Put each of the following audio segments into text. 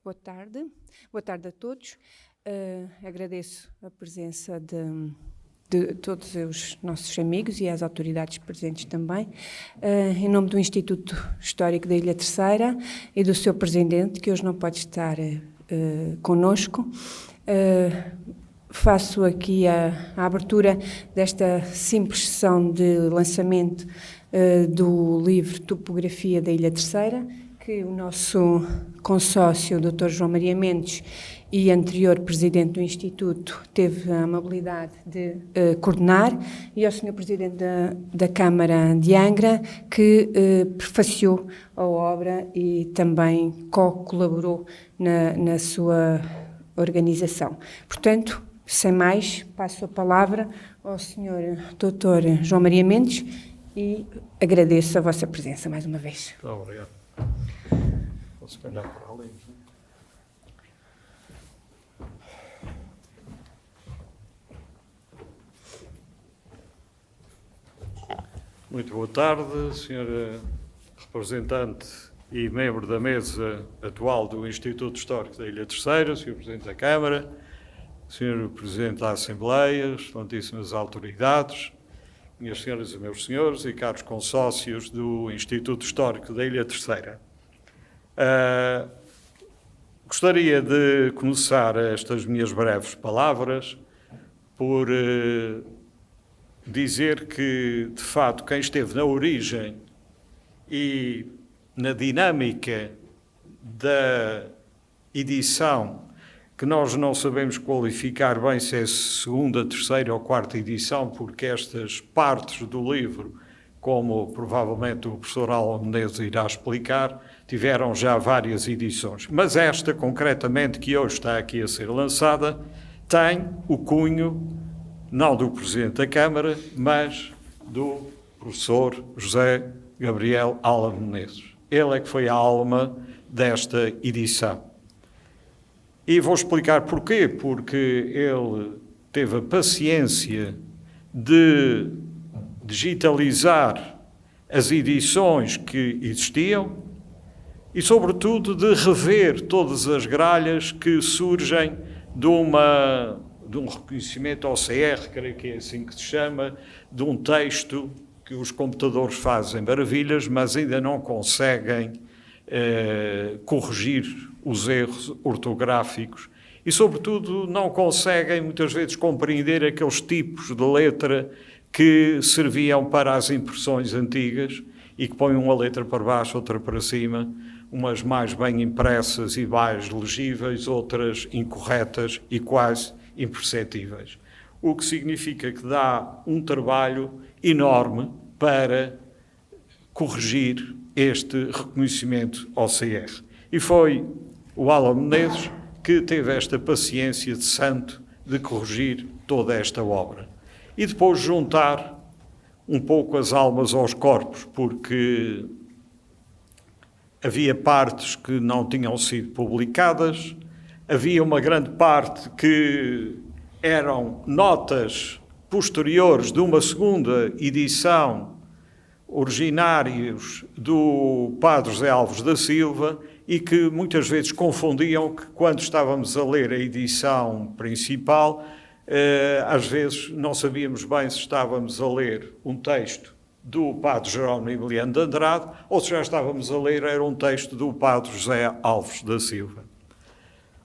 Boa tarde. Boa tarde a todos. Agradeço a presença de todos os nossos amigos e às autoridades presentes também. Em nome do Instituto Histórico da Ilha Terceira e do seu presidente, que hoje não pode estar conosco, faço aqui a abertura desta simples sessão de lançamento do livro Topografia da Ilha Terceira, que o nosso consórcio, o Dr. João Maria Mendes, e anterior presidente do Instituto, teve a amabilidade de coordenar, e ao Sr. Presidente da Câmara de Angra, que prefaciou a obra e também co-colaborou na sua organização. Portanto, sem mais, passo a palavra ao Sr. Dr. João Maria Mendes e agradeço a vossa presença mais uma vez. Muito obrigado. Posso olhar para ali? Muito boa tarde, Sra. Representante e membro da mesa atual do Instituto Histórico da Ilha Terceira, Sr. Presidente da Câmara, Sr. Presidente da Assembleia, excelentíssimas autoridades, minhas senhoras e meus senhores e caros consórcios do Instituto Histórico da Ilha Terceira. Gostaria de começar estas minhas breves palavras por dizer que, de facto, quem esteve na origem e na dinâmica da edição, que nós não sabemos qualificar bem se é segunda, terceira ou quarta edição, porque estas partes do livro, como provavelmente o professor Alan Menezes irá explicar, tiveram já várias edições. Mas esta, concretamente, que hoje está aqui a ser lançada, tem o cunho, não do Presidente da Câmara, mas do professor José Gabriel Alan Menezes. Ele é que foi a alma desta edição. E vou explicar porquê. Porque ele teve a paciência de digitalizar as edições que existiam e, sobretudo, de rever todas as gralhas que surgem de um reconhecimento OCR, creio que é assim que se chama, de um texto que os computadores fazem maravilhas, mas ainda não conseguem corrigir os erros ortográficos e, sobretudo, não conseguem muitas vezes compreender aqueles tipos de letra que serviam para as impressões antigas e que põem uma letra para baixo, outra para cima, umas mais bem impressas e mais legíveis, outras incorretas e quase imperceptíveis. O que significa que dá um trabalho enorme para corrigir este reconhecimento OCR. E foi o Alan Menezes que teve esta paciência de santo de corrigir toda esta obra. E depois juntar um pouco as almas aos corpos, porque havia partes que não tinham sido publicadas, havia uma grande parte que eram notas posteriores de uma segunda edição, originários do Padre José Alves da Silva, e que muitas vezes confundiam que, quando estávamos a ler a edição principal, às vezes não sabíamos bem se estávamos a ler um texto do Padre Jerónimo Emiliano de Andrade ou se já estávamos a ler era um texto do Padre José Alves da Silva.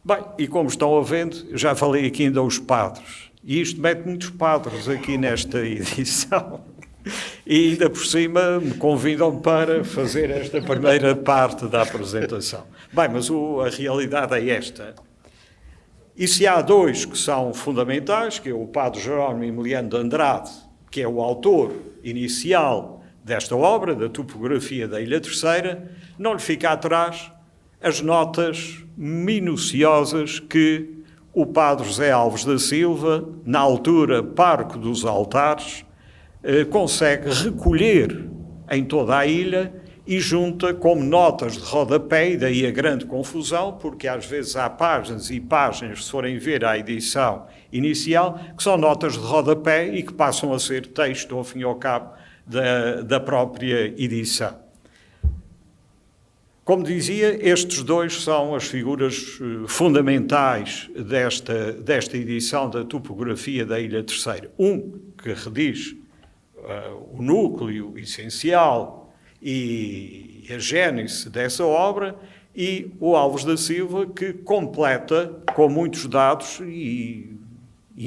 Bem, e como estão a vendo, já falei aqui ainda os padres, e isto mete muitos padres aqui nesta edição, e ainda por cima me convidam para fazer esta primeira parte da apresentação. Bem, mas a realidade é esta. E se há dois que são fundamentais, que é o Padre Jerónimo Emiliano de Andrade, que é o autor inicial desta obra, da topografia da Ilha Terceira, não lhe fica atrás as notas minuciosas que o Padre José Alves da Silva, na altura Parco dos Altares, consegue recolher em toda a ilha e junta como notas de rodapé, e daí a grande confusão, porque às vezes há páginas e páginas, se forem ver a edição inicial, que são notas de rodapé e que passam a ser texto, ao fim e ao cabo, da própria edição. Como dizia, estes dois são as figuras fundamentais desta edição da topografia da Ilha Terceira. Um que rediz o núcleo essencial e a gênese dessa obra, e o Alves da Silva, que completa com muitos dados e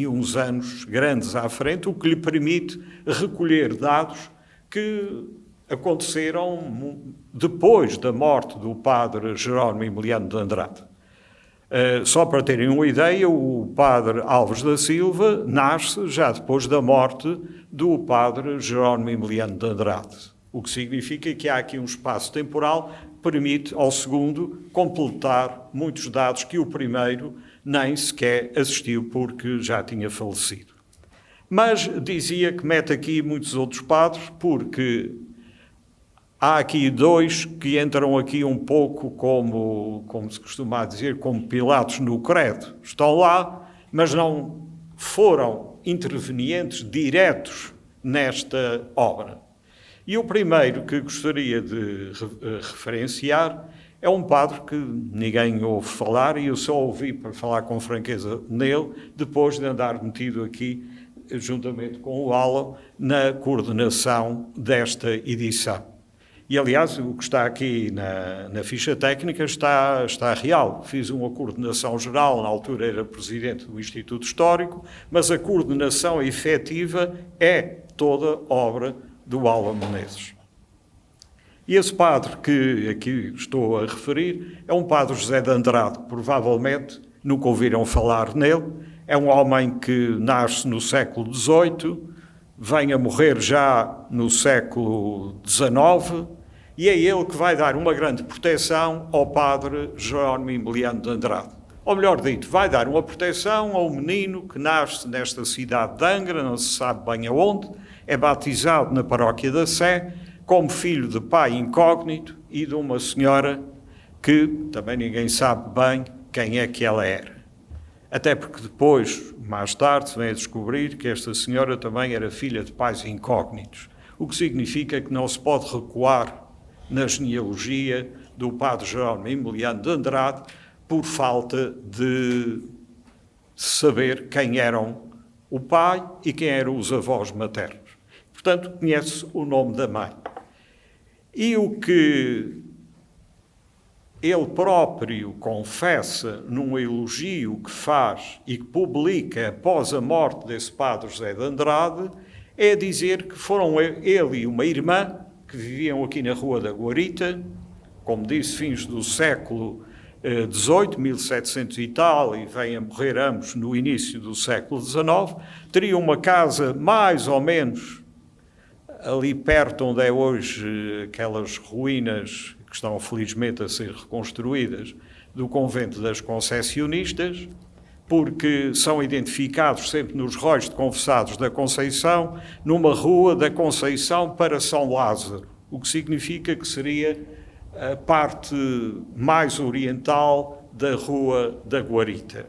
uns anos grandes à frente, o que lhe permite recolher dados que aconteceram depois da morte do padre Jerónimo Emiliano de Andrade. Só para terem uma ideia, o padre Alves da Silva nasce já depois da morte do padre Jerónimo Emiliano de Andrade, o que significa que há aqui um espaço temporal que permite ao segundo completar muitos dados que o primeiro nem sequer assistiu porque já tinha falecido. Mas dizia que mete aqui muitos outros padres porque há aqui dois que entram aqui um pouco como se costuma dizer, como Pilatos no credo. Estão lá, mas não foram intervenientes diretos nesta obra. E o primeiro que gostaria de referenciar é um padre que ninguém ouve falar e eu só ouvi para falar com franqueza nele depois de andar metido aqui, juntamente com o Alan, na coordenação desta edição. E, aliás, o que está aqui na ficha técnica está real. Fiz uma coordenação geral, na altura era presidente do Instituto Histórico, mas a coordenação efetiva é toda obra do Alan Menezes. E esse padre que aqui estou a referir é um padre José de Andrade, provavelmente nunca ouviram falar nele. É um homem que nasce no século XVIII, vem a morrer já no século XIX, e é ele que vai dar uma grande proteção ao padre Jerónimo Emiliano de Andrade. Ou melhor dito, vai dar uma proteção ao menino que nasce nesta cidade de Angra, não se sabe bem aonde, é batizado na paróquia da Sé, como filho de pai incógnito e de uma senhora que também ninguém sabe bem quem é que ela era. Até porque depois, mais tarde, se vem a descobrir que esta senhora também era filha de pais incógnitos, o que significa que não se pode recuar na genealogia do padre Jerónimo Emiliano de Andrade por falta de saber quem eram o pai e quem eram os avós maternos. Portanto, conhece o nome da mãe. E o que ele próprio confessa num elogio que faz e que publica após a morte desse padre José de Andrade é dizer que foram ele e uma irmã que viviam aqui na Rua da Guarita, como disse, fins do século XVIII, 1700 e tal, e vêm a morrer ambos no início do século XIX, teriam uma casa mais ou menos ali perto onde é hoje aquelas ruínas que estão felizmente a ser reconstruídas do convento das Concessionistas, porque são identificados sempre nos róis de confessados da Conceição, numa rua da Conceição para São Lázaro, o que significa que seria a parte mais oriental da Rua da Guarita.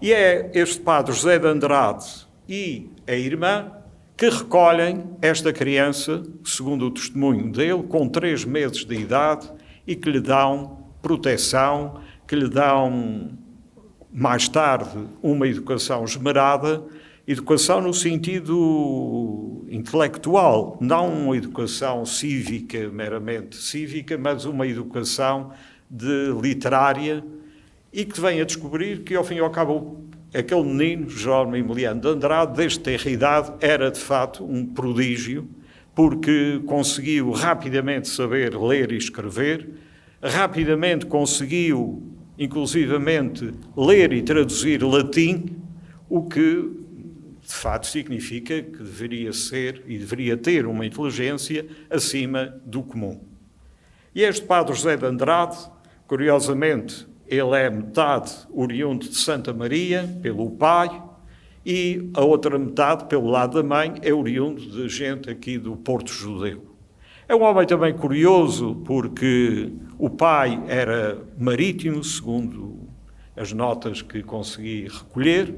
E é este padre José de Andrade e a irmã que recolhem esta criança, segundo o testemunho dele, com 3 meses de idade e que lhe dão proteção, que lhe dão, mais tarde, uma educação esmerada, educação no sentido intelectual, não uma educação cívica, meramente cívica, mas uma educação literária, e que vem a descobrir que, ao fim e ao cabo, aquele menino, Jerónimo Emiliano de Andrade, desde ter idade, era de facto um prodígio, porque conseguiu rapidamente saber ler e escrever, rapidamente conseguiu, inclusivamente, ler e traduzir latim, o que, de facto, significa que deveria ser e deveria ter uma inteligência acima do comum. E este padre José de Andrade, curiosamente, ele é metade oriundo de Santa Maria, pelo pai, e a outra metade, pelo lado da mãe, é oriundo de gente aqui do Porto Judeu. É um homem também curioso, porque o pai era marítimo, segundo as notas que consegui recolher.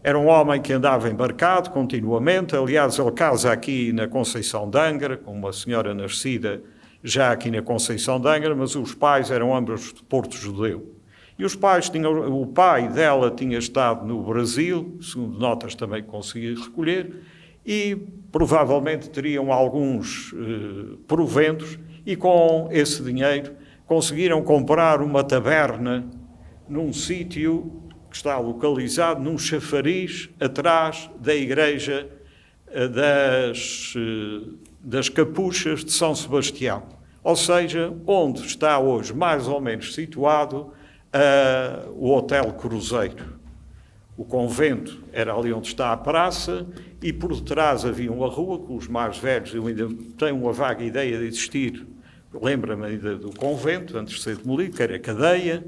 Era um homem que andava embarcado continuamente. Aliás, ele casa aqui na Conceição de Angra, com uma senhora nascida já aqui na Conceição de Angra, mas os pais eram ambos de Porto Judeu. E o pai dela tinha estado no Brasil, segundo notas também consegui recolher, e provavelmente teriam alguns proventos, e com esse dinheiro conseguiram comprar uma taberna num sítio que está localizado num chafariz atrás da igreja das Capuchas de São Sebastião. Ou seja, onde está hoje mais ou menos situado o Hotel Cruzeiro. O convento era ali onde está a praça e por detrás havia uma rua que os mais velhos, eu ainda tenho uma vaga ideia de existir, lembra-me ainda do convento, antes de ser demolido, que era a Cadeia,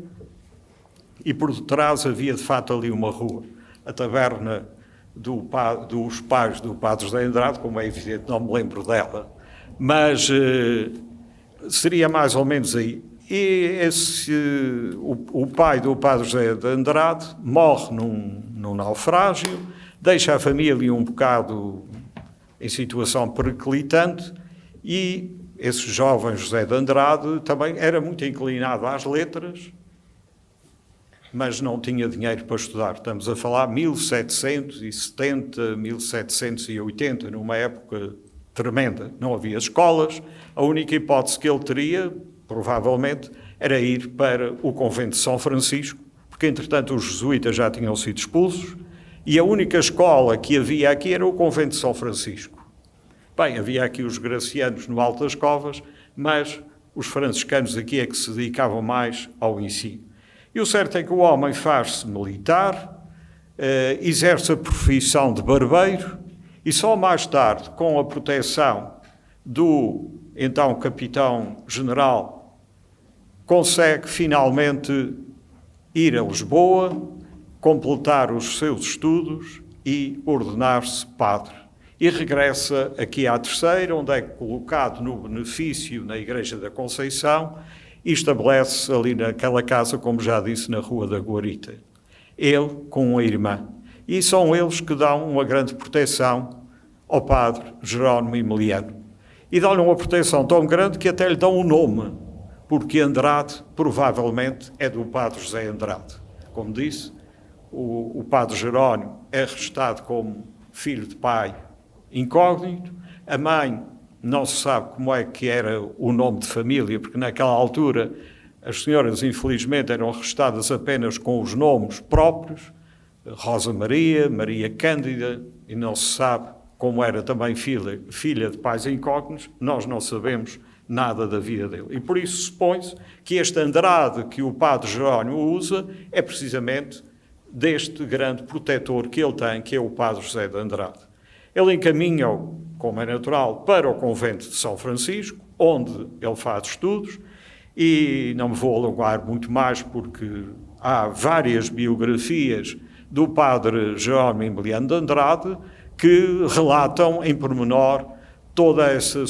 e por detrás havia de fato ali uma rua. A taberna dos pais do Padre José Andrade, como é evidente, não me lembro dela, mas seria mais ou menos aí. E o pai do Padre José de Andrade morre num naufrágio, deixa a família um bocado em situação periclitante e esse jovem José de Andrade também era muito inclinado às letras, mas não tinha dinheiro para estudar. Estamos a falar 1770, 1780, numa época tremenda. Não havia escolas, a única hipótese que ele teria, provavelmente, era ir para o convento de São Francisco, porque, entretanto, os jesuítas já tinham sido expulsos, e a única escola que havia aqui era o convento de São Francisco. Bem, havia aqui os gracianos no Alto das Covas, mas os franciscanos aqui é que se dedicavam mais ao ensino. E o certo é que o homem faz-se militar, exerce a profissão de barbeiro, e só mais tarde, com a proteção do então capitão-general, consegue finalmente ir a Lisboa, completar os seus estudos e ordenar-se padre. E regressa aqui à Terceira, onde é colocado no benefício na Igreja da Conceição e estabelece-se ali naquela casa, como já disse, na Rua da Guarita. Ele com a irmã. E são eles que dão uma grande proteção ao padre Jerónimo Emiliano. E dão-lhe uma proteção tão grande que até lhe dão um nome, porque Andrade provavelmente é do padre José Andrade. Como disse, o padre Jerónimo é registado como filho de pai incógnito, a mãe não se sabe como é que era o nome de família, porque naquela altura as senhoras infelizmente eram registadas apenas com os nomes próprios, Rosa Maria, Maria Cândida, e não se sabe como era também filha de pais incógnitos, nós não sabemos nada da vida dele. E por isso supõe-se que este Andrade que o padre Jerónimo usa é precisamente deste grande protetor que ele tem, que é o padre José de Andrade. Ele encaminha-o, como é natural, para o convento de São Francisco, onde ele faz estudos, e não me vou alongar muito mais porque há várias biografias do padre Jerónimo Emiliano de Andrade que relatam em pormenor toda essa o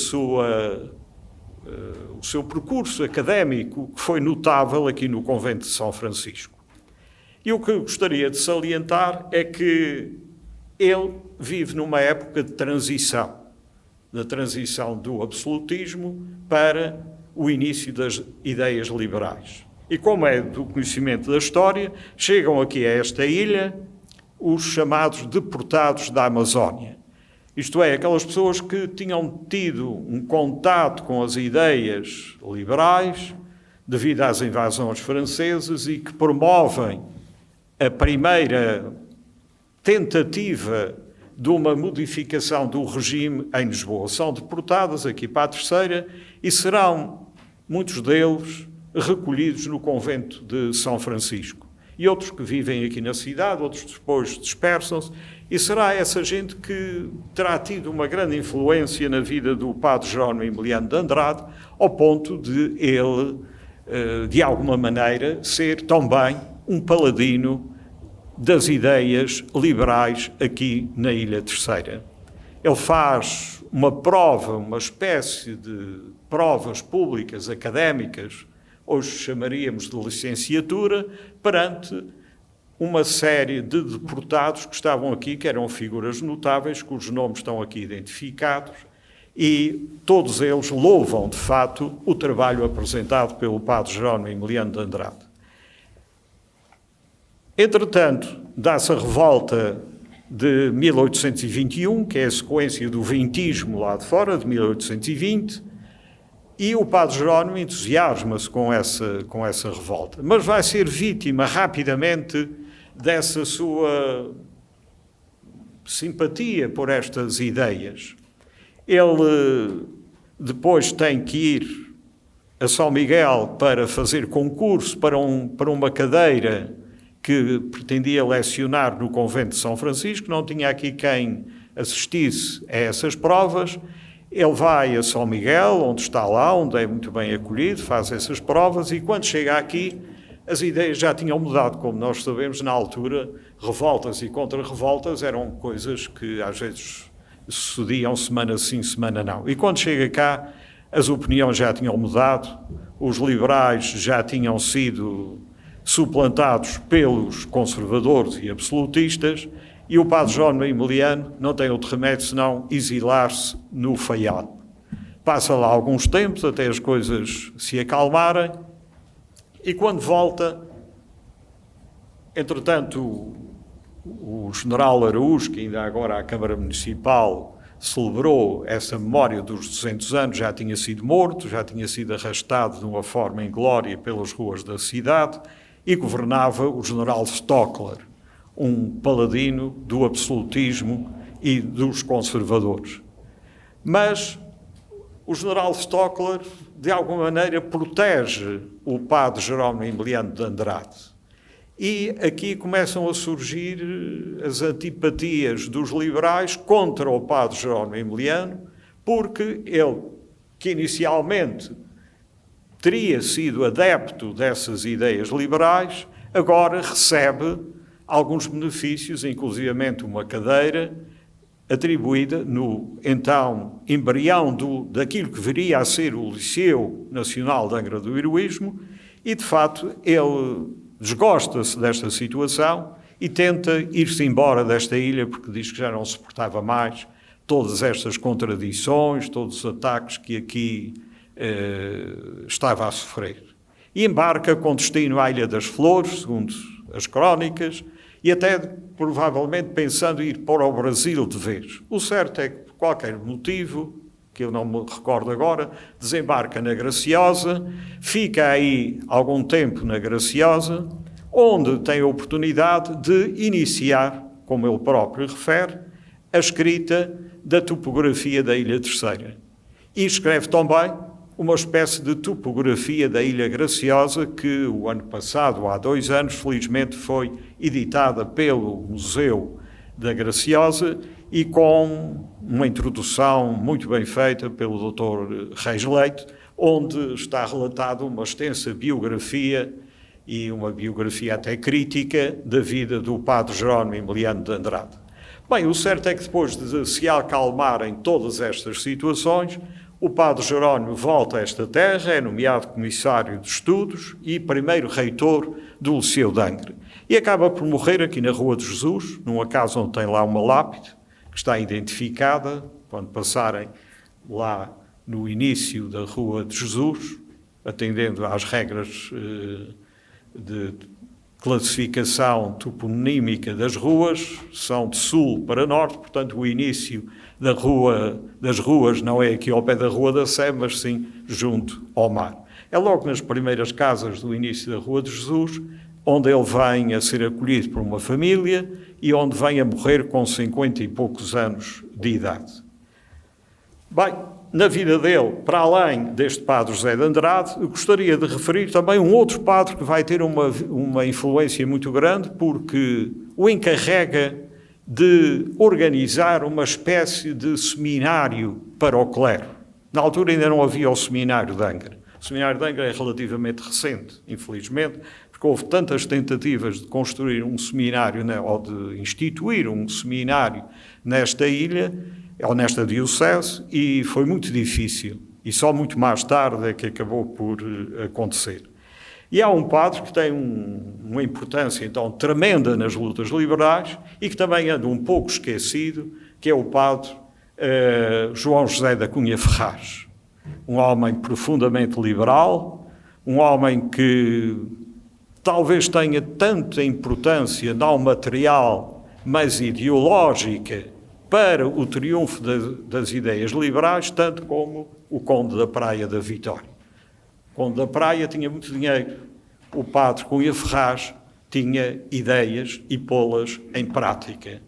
seu percurso académico, que foi notável aqui no convento de São Francisco. E o que eu gostaria de salientar é que ele vive numa época de transição, da transição do absolutismo para o início das ideias liberais. E como é do conhecimento da história, chegam aqui a esta ilha os chamados deportados da Amazónia. Isto é, aquelas pessoas que tinham tido um contato com as ideias liberais devido às invasões francesas e que promovem a primeira tentativa de uma modificação do regime em Lisboa. São deportadas aqui para a Terceira e serão, muitos deles, recolhidos no convento de São Francisco. E outros que vivem aqui na cidade, outros depois dispersam-se, e será essa gente que terá tido uma grande influência na vida do padre Jerónimo Emiliano de Andrade, ao ponto de ele, de alguma maneira, ser também um paladino das ideias liberais aqui na Ilha Terceira. Ele faz uma prova, uma espécie de provas públicas, académicas, hoje chamaríamos de licenciatura, perante uma série de deportados que estavam aqui, que eram figuras notáveis, cujos nomes estão aqui identificados, e todos eles louvam, de fato, o trabalho apresentado pelo padre Jerónimo Emiliano de Andrade. Entretanto, dá-se a revolta de 1821, que é a sequência do vintismo lá de fora, de 1820, e o padre Jerónimo entusiasma-se com essa revolta, mas vai ser vítima rapidamente dessa sua simpatia por estas ideias. Ele depois tem que ir a São Miguel para fazer concurso para uma cadeira que pretendia lecionar no convento de São Francisco, não tinha aqui quem assistisse a essas provas. Ele vai a São Miguel, onde está lá, onde é muito bem acolhido, faz essas provas, e quando chega aqui, as ideias já tinham mudado. Como nós sabemos, na altura, revoltas e contra-revoltas eram coisas que às vezes sucediam semana sim, semana não. E quando chega cá, as opiniões já tinham mudado, os liberais já tinham sido suplantados pelos conservadores e absolutistas, e o padre Jerónimo Emiliano não tem outro remédio senão exilar-se no Faial. Passa lá alguns tempos até as coisas se acalmarem, e quando volta, entretanto, o general Araújo, que ainda agora a Câmara Municipal celebrou essa memória dos 200 anos, já tinha sido morto, já tinha sido arrastado de uma forma inglória pelas ruas da cidade, e governava o general Stockler, um paladino do absolutismo e dos conservadores. Mas o general Stockler, de alguma maneira, protege o padre Jerónimo Emiliano de Andrade. E aqui começam a surgir as antipatias dos liberais contra o padre Jerónimo Emiliano, porque ele, que inicialmente teria sido adepto dessas ideias liberais, agora recebe alguns benefícios, inclusivamente uma cadeira atribuída no, então, embrião daquilo que viria a ser o Liceu Nacional de Angra do Heroísmo, e, de facto, ele desgosta-se desta situação e tenta ir-se embora desta ilha, porque diz que já não suportava mais todas estas contradições, todos os ataques que aqui estava a sofrer. E embarca com destino à Ilha das Flores, segundo as crónicas, e até provavelmente pensando em ir para o Brasil de vez. O certo é que, por qualquer motivo, que eu não me recordo agora, desembarca na Graciosa, fica aí algum tempo na Graciosa, onde tem a oportunidade de iniciar, como ele próprio refere, a escrita da topografia da Ilha Terceira. E escreve também uma espécie de topografia da Ilha Graciosa que o ano passado, há 2 anos, felizmente foi editada pelo Museu da Graciosa e com uma introdução muito bem feita pelo Dr. Reis Leite, onde está relatada uma extensa biografia e uma biografia até crítica da vida do padre Jerónimo Emiliano de Andrade. Bem, o certo é que depois de se acalmarem todas estas situações, o padre Jerónimo volta a esta terra, é nomeado comissário de estudos e primeiro reitor do Liceu de Angra. E acaba por morrer aqui na Rua de Jesus, numa casa onde tem lá uma lápide, que está identificada, quando passarem lá no início da Rua de Jesus, atendendo às regras de classificação toponímica das ruas, são de sul para norte, portanto o início das ruas não é aqui ao pé da Rua da Sé, mas sim junto ao mar. É logo nas primeiras casas do início da Rua de Jesus, onde ele vem a ser acolhido por uma família e onde vem a morrer com 50 e poucos anos de idade. Bem, na vida dele, para além deste padre José de Andrade, eu gostaria de referir também um outro padre que vai ter uma influência muito grande, porque o encarrega de organizar uma espécie de seminário para o clero. Na altura ainda não havia o seminário de Angra. O seminário de Angra é relativamente recente, infelizmente, porque houve tantas tentativas de construir um seminário, ou de instituir um seminário nesta ilha, ou nesta diocese, e foi muito difícil. E só muito mais tarde é que acabou por acontecer. E há um padre que tem uma importância, então, tremenda nas lutas liberais e que também anda um pouco esquecido, que é o padre João José da Cunha Ferraz, um homem profundamente liberal, um homem que talvez tenha tanta importância não material, mas ideológica, para o triunfo das ideias liberais, tanto como o Conde da Praia da Vitória. O Conde da Praia tinha muito dinheiro, o padre Cunha Ferraz tinha ideias e pô-las em prática.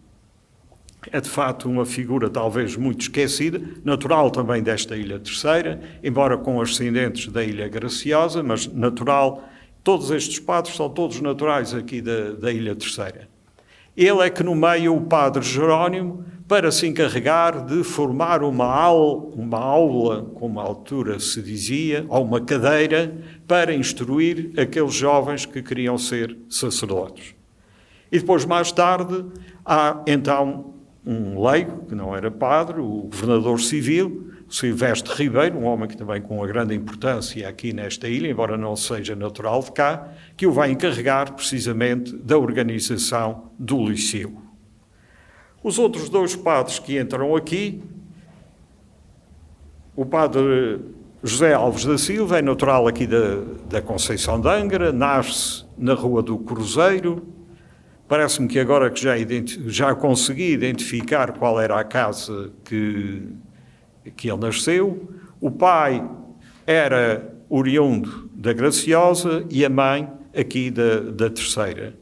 É de facto uma figura talvez muito esquecida, natural também desta Ilha Terceira, embora com ascendentes da Ilha Graciosa, mas natural. Todos estes padres são todos naturais aqui da Ilha Terceira. Ele é que nomeia o padre Jerónimo para se encarregar de formar uma aula, como à altura se dizia, ou uma cadeira, para instruir aqueles jovens que queriam ser sacerdotes. E depois, mais tarde, há então um leigo, que não era padre, o governador civil, Silvestre Ribeiro, um homem que também com uma grande importância aqui nesta ilha, embora não seja natural de cá, que o vai encarregar precisamente da organização do liceu. Os outros dois padres que entram aqui, o padre José Alves da Silva, é natural aqui da Conceição de Angra, nasce na Rua do Cruzeiro. Parece-me que agora que já consegui identificar qual era a casa que ele nasceu. O pai era oriundo da Graciosa e a mãe aqui da Terceira.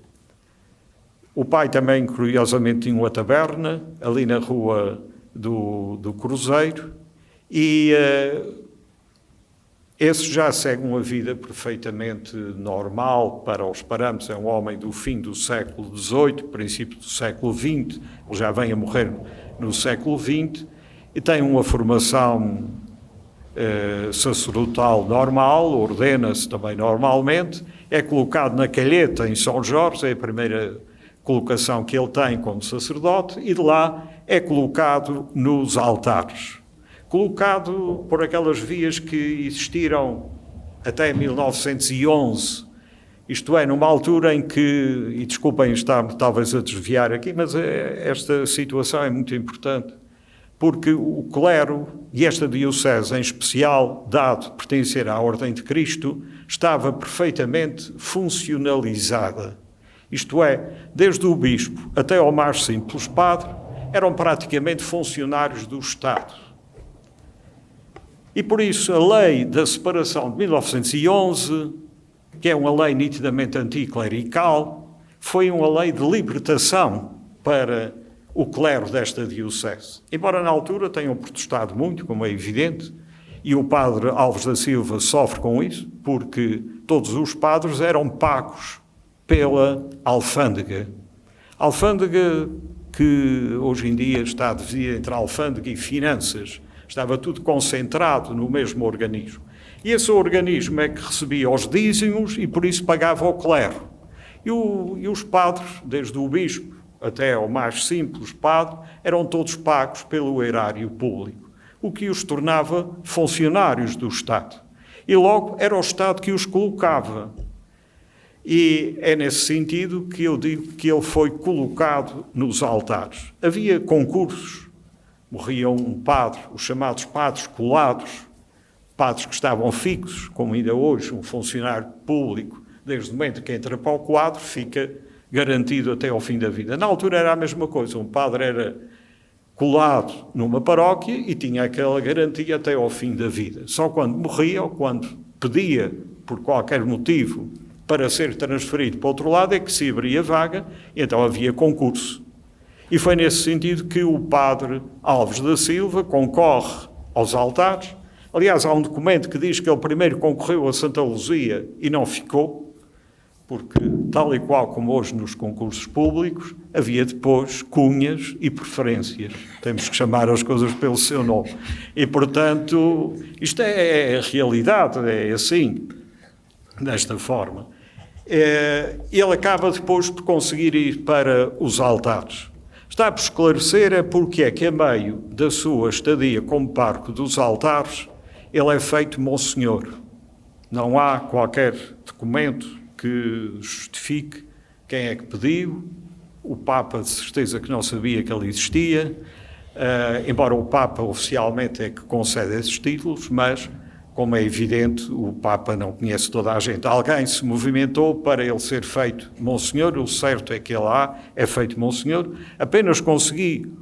O pai também, curiosamente, tinha uma taberna ali na Rua do Cruzeiro e esse já segue uma vida perfeitamente normal para os parâmetros. É um homem do fim do século XVIII, princípio do século XX, ele já vem a morrer no século XX, e tem uma formação sacerdotal normal, ordena-se também normalmente, é colocado na Calheta, em São Jorge, é a primeira colocação que ele tem como sacerdote, e de lá é colocado nos altares. Colocado por aquelas vias que existiram até 1911, isto é, numa altura em que, e desculpem estar-me talvez a desviar aqui, mas esta situação é muito importante, porque o clero, e esta diocese em especial, dado pertencer à Ordem de Cristo, estava perfeitamente funcionalizada. Isto é, desde o bispo até ao mais simples padre, eram praticamente funcionários do Estado. E por isso a lei da separação de 1911, que é uma lei nitidamente anticlerical, foi uma lei de libertação para o clero desta diocese. Embora na altura tenham protestado muito, como é evidente, e o padre Alves da Silva sofre com isso, porque todos os padres eram pagos pela alfândega. Alfândega que hoje em dia está dividida entre alfândega e finanças. Estava tudo concentrado no mesmo organismo. E esse organismo é que recebia os dízimos e por isso pagava ao clero. E os padres, desde o bispo até ao mais simples padre, eram todos pagos pelo erário público, o que os tornava funcionários do Estado. E logo era o Estado que os colocava. E é nesse sentido que eu digo que ele foi colocado nos altares. Havia concursos. Morria um padre, os chamados padres colados, padres que estavam fixos, como ainda hoje um funcionário público, desde o momento que entra para o quadro, fica garantido até ao fim da vida. Na altura era a mesma coisa, um padre era colado numa paróquia e tinha aquela garantia até ao fim da vida. Só quando morria ou quando pedia, por qualquer motivo, para ser transferido para outro lado, é que se abria vaga, e então havia concurso. E foi nesse sentido que o padre Alves da Silva concorre aos altares. Aliás, há um documento que diz que ele primeiro concorreu a Santa Luzia e não ficou, porque, tal e qual como hoje nos concursos públicos, havia depois cunhas e preferências. Temos que chamar as coisas pelo seu nome. E, portanto, isto é a realidade, é assim, desta forma. Ele acaba depois por conseguir ir para os altares. Está por esclarecer é porque é que, a meio da sua estadia como parco dos altares, ele é feito monsenhor. Não há qualquer documento que justifique quem é que pediu. O Papa, de certeza, que não sabia que ele existia. embora o Papa oficialmente é que concede esses títulos, mas, como é evidente, o Papa não conhece toda a gente. Alguém se movimentou para ele ser feito Monsenhor, o certo é que ele é feito Monsenhor. Apenas consegui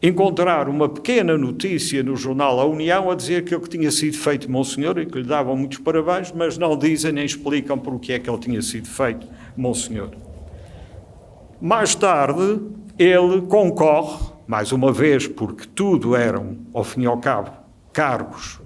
encontrar uma pequena notícia no jornal A União a dizer que ele tinha sido feito Monsenhor e que lhe davam muitos parabéns, mas não dizem nem explicam por que é que ele tinha sido feito Monsenhor. Mais tarde, ele concorre, mais uma vez, porque tudo eram, ao fim e ao cabo, cargos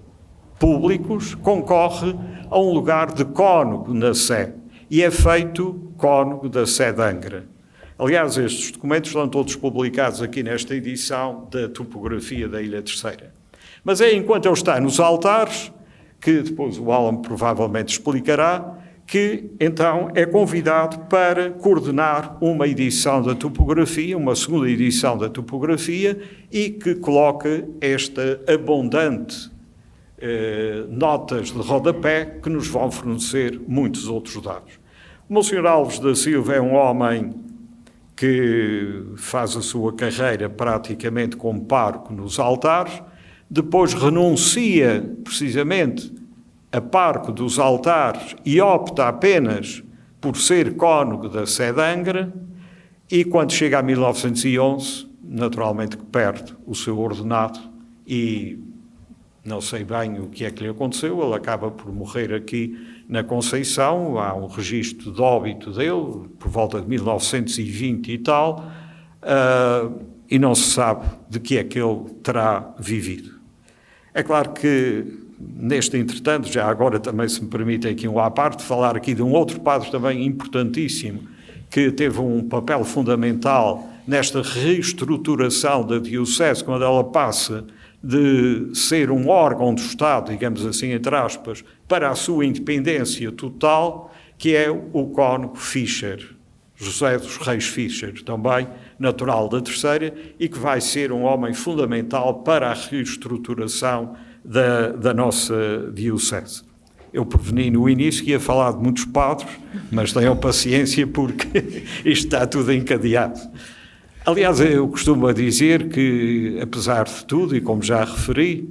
públicos, concorre a um lugar de cônego na Sé e é feito cônego da Sé de Angra. Aliás, estes documentos estão todos publicados aqui nesta edição da topografia da Ilha Terceira. Mas é enquanto ele está nos altares, que depois o Alan provavelmente explicará, que então é convidado para coordenar uma edição da topografia, uma segunda edição da topografia, e que coloca esta abundante notas de rodapé que nos vão fornecer muitos outros dados. O Monsenhor Alves da Silva é um homem que faz a sua carreira praticamente como pároco nos altares, depois renuncia precisamente a pároco dos altares e opta apenas por ser cônego da Sé de Angra, e quando chega a 1911, naturalmente que perde o seu ordenado e não sei bem o que é que lhe aconteceu, ele acaba por morrer aqui na Conceição, há um registro de óbito dele, por volta de 1920 e tal, e não se sabe de que é que ele terá vivido. É claro que, neste entretanto, já agora também se me permite aqui à parte, falar aqui de um outro padre também importantíssimo, que teve um papel fundamental nesta reestruturação da diocese, quando ela passa de ser um órgão do Estado, digamos assim, entre aspas, para a sua independência total, que é o cônego Fischer, José dos Reis Fischer, também natural da Terceira, e que vai ser um homem fundamental para a reestruturação da nossa diocese. Eu preveni no início que ia falar de muitos padres, mas tenham paciência porque isto está tudo encadeado. Aliás, eu costumo dizer que, apesar de tudo, e como já referi,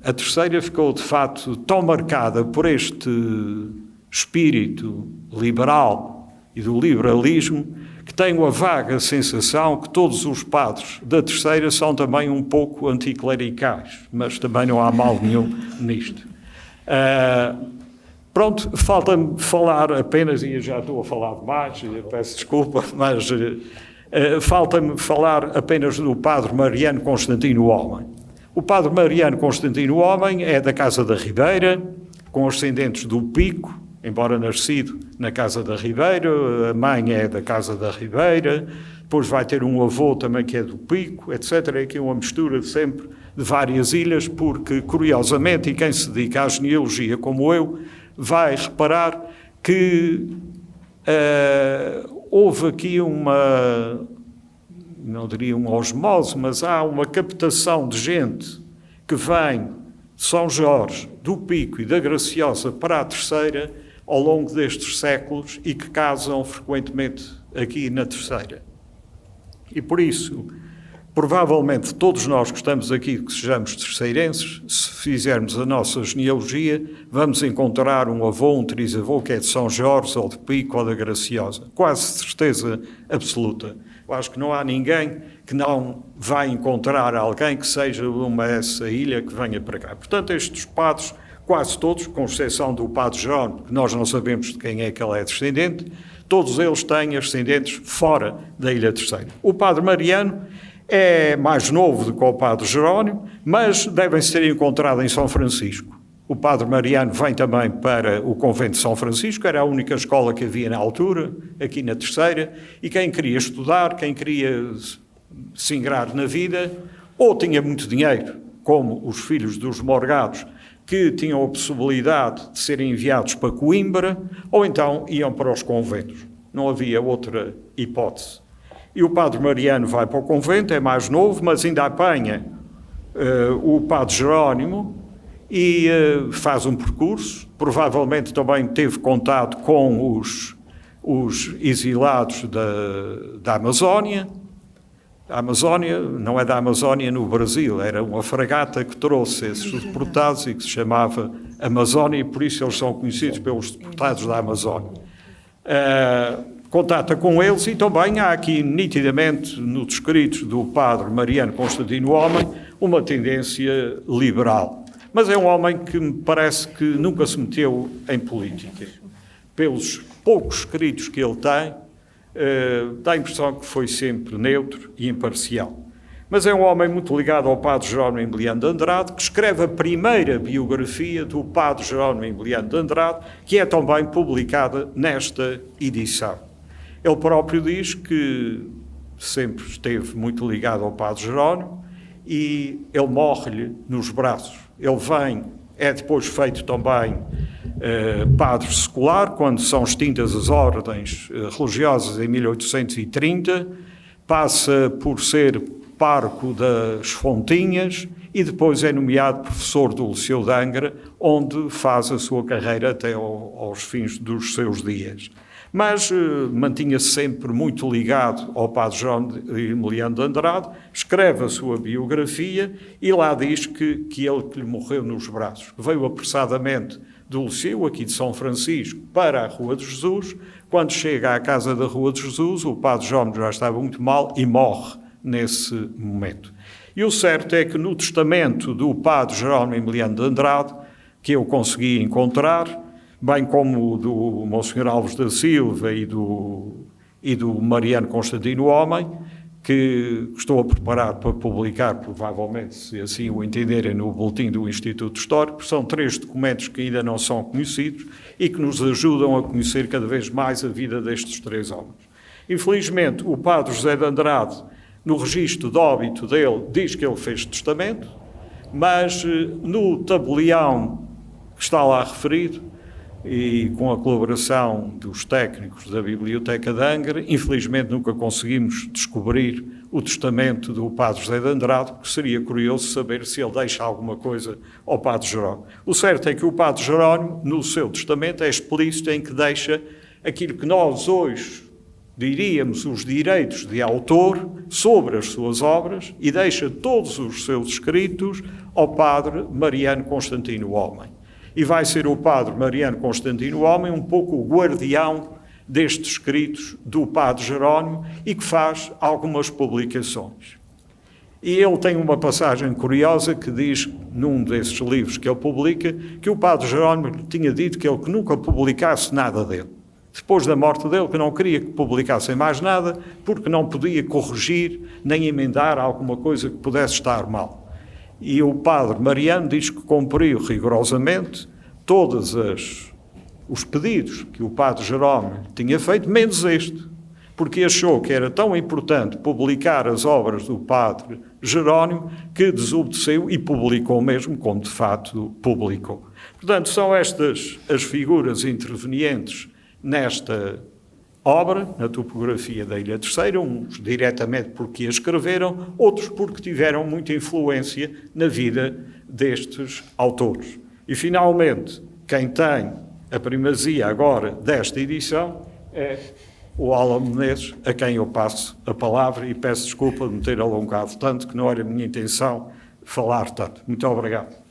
a Terceira ficou, de facto, tão marcada por este espírito liberal e do liberalismo que tenho a vaga sensação que todos os padres da Terceira são também um pouco anticlericais, mas também não há mal nenhum nisto. Pronto, falta-me falar apenas, e eu já estou a falar demais, peço desculpa, mas falta-me falar apenas do padre Mariano Constantino Homem. O padre Mariano Constantino Homem é da Casa da Ribeira, com ascendentes do Pico, embora nascido na Casa da Ribeira, a mãe é da Casa da Ribeira, depois vai ter um avô também que é do Pico, etc. É aqui uma mistura sempre de várias ilhas, porque, curiosamente, e quem se dedica à genealogia como eu, vai reparar que houve aqui uma, não diria uma osmose, mas há uma captação de gente que vem de São Jorge, do Pico e da Graciosa para a Terceira ao longo destes séculos e que casam frequentemente aqui na Terceira. E por isso, provavelmente todos nós que estamos aqui, que sejamos terceirenses, se fizermos a nossa genealogia, vamos encontrar um avô, um trisavô que é de São Jorge, ou de Pico, ou da Graciosa. Quase certeza absoluta. Eu acho que não há ninguém que não vai encontrar alguém que seja uma essa ilha que venha para cá. Portanto, estes padres, quase todos, com exceção do padre Jerónimo, que nós não sabemos de quem é que ele é descendente, todos eles têm ascendentes fora da Ilha Terceira. O padre Mariano é mais novo do que o padre Jerónimo, mas devem ser encontrados em São Francisco. O padre Mariano vem também para o convento de São Francisco, era a única escola que havia na altura, aqui na Terceira, e quem queria estudar, quem queria se ingrar na vida, ou tinha muito dinheiro, como os filhos dos morgados, que tinham a possibilidade de serem enviados para Coimbra, ou então iam para os conventos. Não havia outra hipótese. E o padre Mariano vai para o convento, é mais novo, mas ainda apanha o padre Jerónimo e faz um percurso. Provavelmente também teve contato com os exilados da Amazónia. A Amazónia não é da Amazónia no Brasil, era uma fragata que trouxe esses deportados e que se chamava Amazónia, e por isso eles são conhecidos pelos deportados da Amazónia. Contata com eles e também há aqui nitidamente nos escritos do padre Mariano Constantino Homem uma tendência liberal. Mas é um homem que me parece que nunca se meteu em política. Pelos poucos escritos que ele tem, dá a impressão que foi sempre neutro e imparcial. Mas é um homem muito ligado ao padre Jerónimo Emiliano de Andrade, que escreve a primeira biografia do padre Jerónimo Emiliano de Andrade, que é também publicada nesta edição. Ele próprio diz que sempre esteve muito ligado ao padre Jerónimo e ele morre-lhe nos braços. Ele é depois feito também padre secular, quando são extintas as ordens religiosas em 1830, passa por ser pároco das Fontinhas e depois é nomeado professor do Liceu de Angra, onde faz a sua carreira até aos fins dos seus dias. Mas mantinha-se sempre muito ligado ao padre Jerónimo Emiliano de Andrade, escreve a sua biografia e lá diz que ele que lhe morreu nos braços. Veio apressadamente do Liceu, aqui de São Francisco, para a Rua de Jesus. Quando chega à casa da Rua de Jesus, o padre Jerónimo já estava muito mal e morre nesse momento. E o certo é que no testamento do padre Jerónimo Emiliano de Andrade, que eu consegui encontrar, bem como o do Monsenhor Alves da Silva e do Mariano Constantino Homem, que estou a preparar para publicar, provavelmente, se assim o entenderem, no boletim do Instituto Histórico. São 3 documentos que ainda não são conhecidos e que nos ajudam a conhecer cada vez mais a vida destes 3 homens. Infelizmente, o padre José de Andrade, no registro de óbito dele, diz que ele fez testamento, mas no tabelião que está lá referido, e com a colaboração dos técnicos da Biblioteca de Angra, infelizmente nunca conseguimos descobrir o testamento do padre José de Andrade, porque seria curioso saber se ele deixa alguma coisa ao padre Jerónimo. O certo é que o padre Jerónimo, no seu testamento, é explícito em que deixa aquilo que nós hoje diríamos os direitos de autor sobre as suas obras e deixa todos os seus escritos ao padre Mariano Constantino Homem. E vai ser o padre Mariano Constantino Homem um pouco o guardião destes escritos do padre Jerónimo e que faz algumas publicações. E ele tem uma passagem curiosa que diz, num desses livros que ele publica, que o padre Jerónimo lhe tinha dito que ele que nunca publicasse nada dele. Depois da morte dele, que não queria que publicassem mais nada, porque não podia corrigir nem emendar alguma coisa que pudesse estar mal. E o padre Mariano diz que cumpriu rigorosamente todos os pedidos que o padre Jerónimo tinha feito, menos este, porque achou que era tão importante publicar as obras do padre Jerónimo que desobedeceu e publicou mesmo, como de facto publicou. Portanto, são estas as figuras intervenientes nesta obra, na topografia da Ilha Terceira, uns diretamente porque a escreveram, outros porque tiveram muita influência na vida destes autores. E, finalmente, quem tem a primazia agora desta edição é o Alan Menezes, a quem eu passo a palavra e peço desculpa de me ter alongado tanto, que não era a minha intenção falar tanto. Muito obrigado.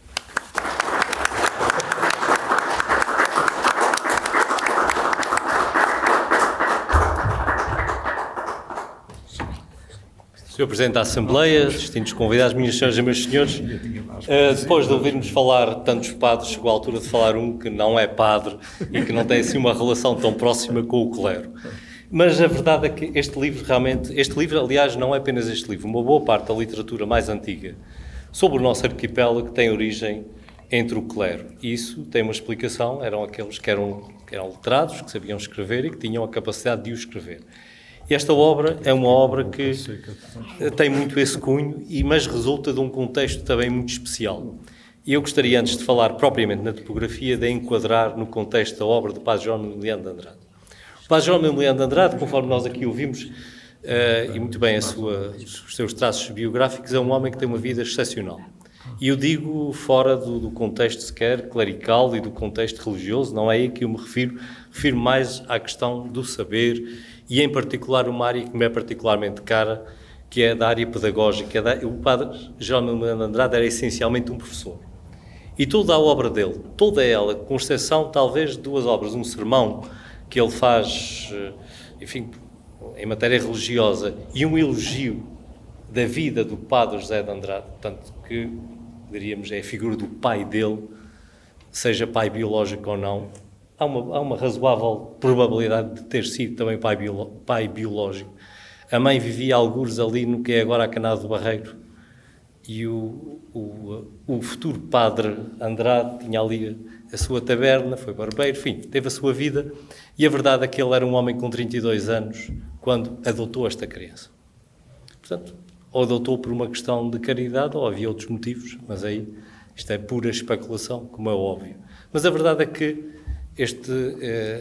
Sr. Presidente da Assembleia, distintos convidados, minhas senhoras e meus senhores, depois de ouvirmos falar tantos padres, chegou a altura de falar um que não é padre e que não tem assim uma relação tão próxima com o clero. Mas a verdade é que este livro, aliás, não é apenas este livro, uma boa parte da literatura mais antiga sobre o nosso arquipélago tem origem entre o clero. E isso tem uma explicação, eram aqueles que eram letrados, que sabiam escrever e que tinham a capacidade de o escrever. Esta obra é uma obra que tem muito esse cunho, mas resulta de um contexto também muito especial. E eu gostaria, antes de falar propriamente na topografia, de enquadrar no contexto da obra do padre Jerónimo Emiliano de Andrade. O padre Jerónimo Emiliano de Andrade, conforme nós aqui ouvimos, e muito bem os seus traços biográficos, é um homem que tem uma vida excepcional. E eu digo fora do contexto sequer clerical e do contexto religioso, não é aí que eu me refiro mais à questão do saber e, em particular, uma área que me é particularmente cara, que é da área pedagógica. O padre Jerónimo de Andrade era essencialmente um professor. E toda a obra dele, toda ela, com exceção talvez de 2 obras, um sermão que ele faz, enfim, em matéria religiosa, e um elogio da vida do padre José de Andrade, portanto, que, diríamos, é a figura do pai dele, seja pai biológico ou não. Há uma razoável probabilidade de ter sido também pai biológico. A mãe vivia algures ali no que é agora a Canada do Barreiro, e o futuro padre Andrade tinha ali a sua taberna, foi barbeiro, enfim, teve a sua vida, e a verdade é que ele era um homem com 32 anos quando adotou esta criança. Portanto, ou adotou por uma questão de caridade, ou havia outros motivos, mas aí isto é pura especulação, como é óbvio. Mas a verdade é que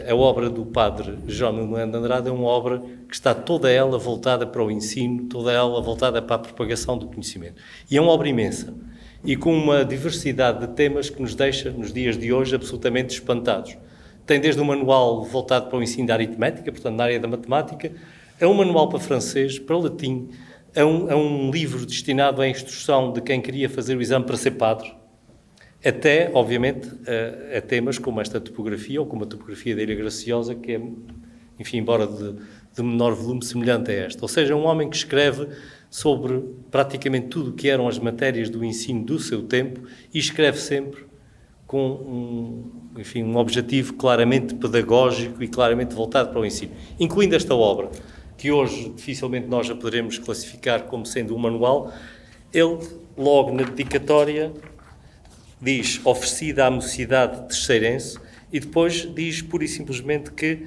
a obra do padre Jerónimo de Andrade é uma obra que está toda ela voltada para o ensino, toda ela voltada para a propagação do conhecimento. E é uma obra imensa, e com uma diversidade de temas que nos deixa, nos dias de hoje, absolutamente espantados. Tem desde um manual voltado para o ensino da aritmética, portanto, na área da matemática, a um manual para francês, para latim, a um livro destinado à instrução de quem queria fazer o exame para ser padre, até, obviamente, a temas como esta topografia, ou como a topografia da Ilha Graciosa, que é, enfim, embora de menor volume, semelhante a esta. Ou seja, um homem que escreve sobre praticamente tudo o que eram as matérias do ensino do seu tempo, e escreve sempre com um objetivo claramente pedagógico e claramente voltado para o ensino, incluindo esta obra, que hoje dificilmente nós a poderemos classificar como sendo um manual. Ele, logo na dedicatória, diz oferecida à mocidade terceirense, e depois diz pura e simplesmente que,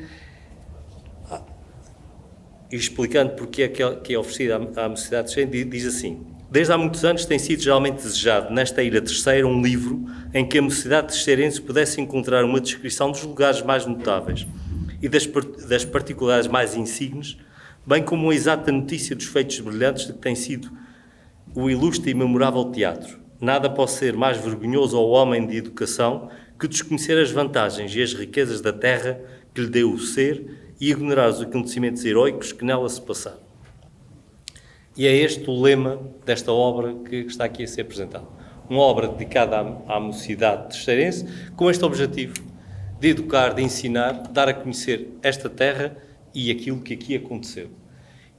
explicando porque é que é oferecida à mocidade terceirense, diz assim: desde há muitos anos tem sido geralmente desejado nesta ilha terceira um livro em que a mocidade terceirense pudesse encontrar uma descrição dos lugares mais notáveis e das particularidades mais insignes, bem como uma exata notícia dos feitos brilhantes de que tem sido o ilustre e memorável teatro. Nada pode ser mais vergonhoso ao homem de educação que desconhecer as vantagens e as riquezas da terra que lhe deu o ser e ignorar os acontecimentos heroicos que nela se passaram. E é este o lema desta obra que está aqui a ser apresentada. Uma obra dedicada à mocidade terceirense, com este objetivo de educar, de ensinar, dar a conhecer esta terra e aquilo que aqui aconteceu.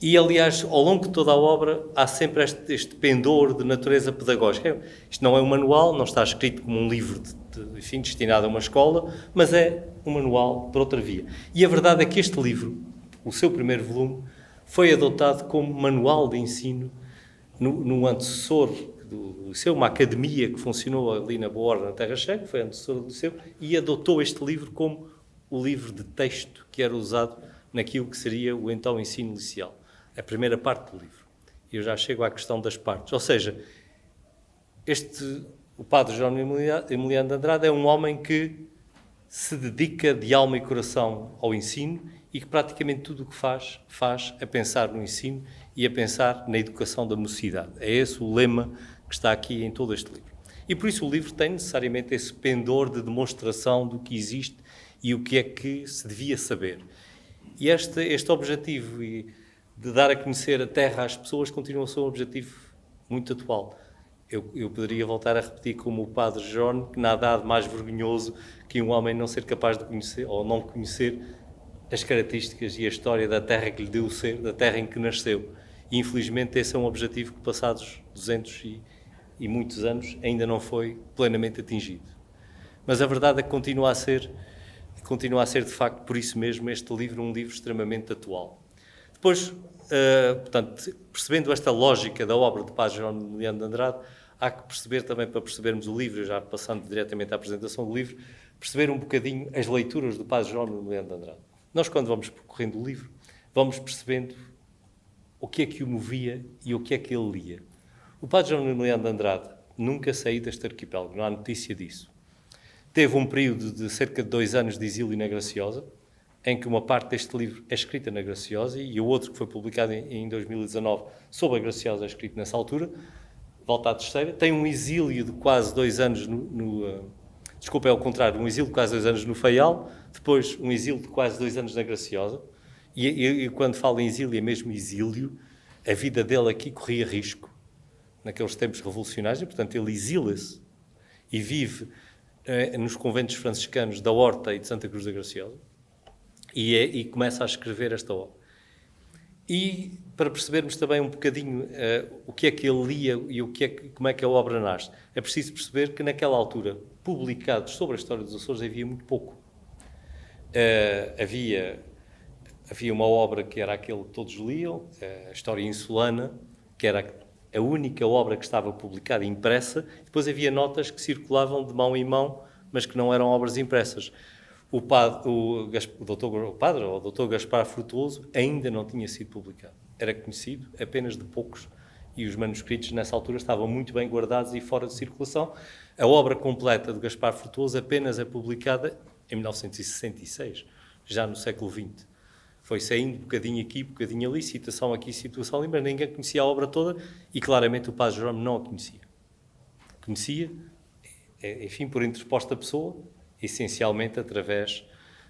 E, aliás, ao longo de toda a obra, há sempre este pendor de natureza pedagógica. Isto não é um manual, não está escrito como um livro enfim, destinado a uma escola, mas é um manual para outra via. E a verdade é que este livro, o seu primeiro volume, foi adotado como manual de ensino no antecessor do Liceu, uma academia que funcionou ali na Boa Ordem, na Terra Cheia, foi antecessor do Liceu, e adotou este livro como o livro de texto que era usado naquilo que seria o então ensino inicial. A primeira parte do livro. E eu já chego à questão das partes. Ou seja, o padre Jerónimo Emiliano de Andrade é um homem que se dedica de alma e coração ao ensino e que praticamente tudo o que faz a pensar no ensino e a pensar na educação da mocidade. É esse o lema que está aqui em todo este livro. E por isso o livro tem necessariamente esse pendor de demonstração do que existe e o que é que se devia saber. E este objetivo de dar a conhecer a terra às pessoas continua a ser um objetivo muito atual. Eu poderia voltar a repetir como o padre Jerónimo, que nada há de mais vergonhoso que um homem não ser capaz de conhecer ou não conhecer as características e a história da terra que lhe deu o ser, da terra em que nasceu. E infelizmente esse é um objetivo que passados 200 e muitos anos ainda não foi plenamente atingido. Mas a verdade é que continua a ser de facto por isso mesmo este livro um livro extremamente atual. Depois, portanto, percebendo esta lógica da obra de padre Jerónimo Emiliano de Andrade, há que perceber também, para percebermos o livro, já passando diretamente à apresentação do livro, perceber um bocadinho as leituras do padre Jerónimo Emiliano de Andrade. Nós, quando vamos percorrendo o livro, vamos percebendo o que é que o movia e o que é que ele lia. O padre Jerónimo Emiliano de Andrade nunca saiu deste arquipélago, não há notícia disso. Teve um período de cerca de 2 anos de exílio na Graciosa, em que uma parte deste livro é escrita na Graciosa e o outro que foi publicado em 2019 sobre a Graciosa é escrito nessa altura, volta à terceira. Tem um exílio de quase 2 anos desculpa, é ao contrário, um exílio de quase 2 anos no Faial, depois um exílio de quase 2 anos na Graciosa, e quando falo em exílio é mesmo exílio, a vida dele aqui corria risco, naqueles tempos revolucionários, e, portanto, ele exila-se e vive nos conventos franciscanos da Horta e de Santa Cruz da Graciosa, e começa a escrever esta obra. E para percebermos também um bocadinho o que é que ele lia e como é que a obra nasce, é preciso perceber que naquela altura, publicados sobre a história dos Açores, havia muito pouco. Havia uma obra que era aquele que todos liam, a História Insulana, que era a única obra que estava publicada e impressa. Depois havia notas que circulavam de mão em mão, mas que não eram obras impressas. O doutor Gaspar Frutuoso ainda não tinha sido publicado. Era conhecido apenas de poucos, e os manuscritos nessa altura estavam muito bem guardados e fora de circulação. A obra completa de Gaspar Frutuoso apenas é publicada em 1966, já no século XX. Foi saindo bocadinho aqui, bocadinho ali, citação aqui, situação ali, mas ninguém conhecia a obra toda, e claramente o Padre Jerónimo não a conhecia. Conhecia, enfim, por interposta pessoa, essencialmente através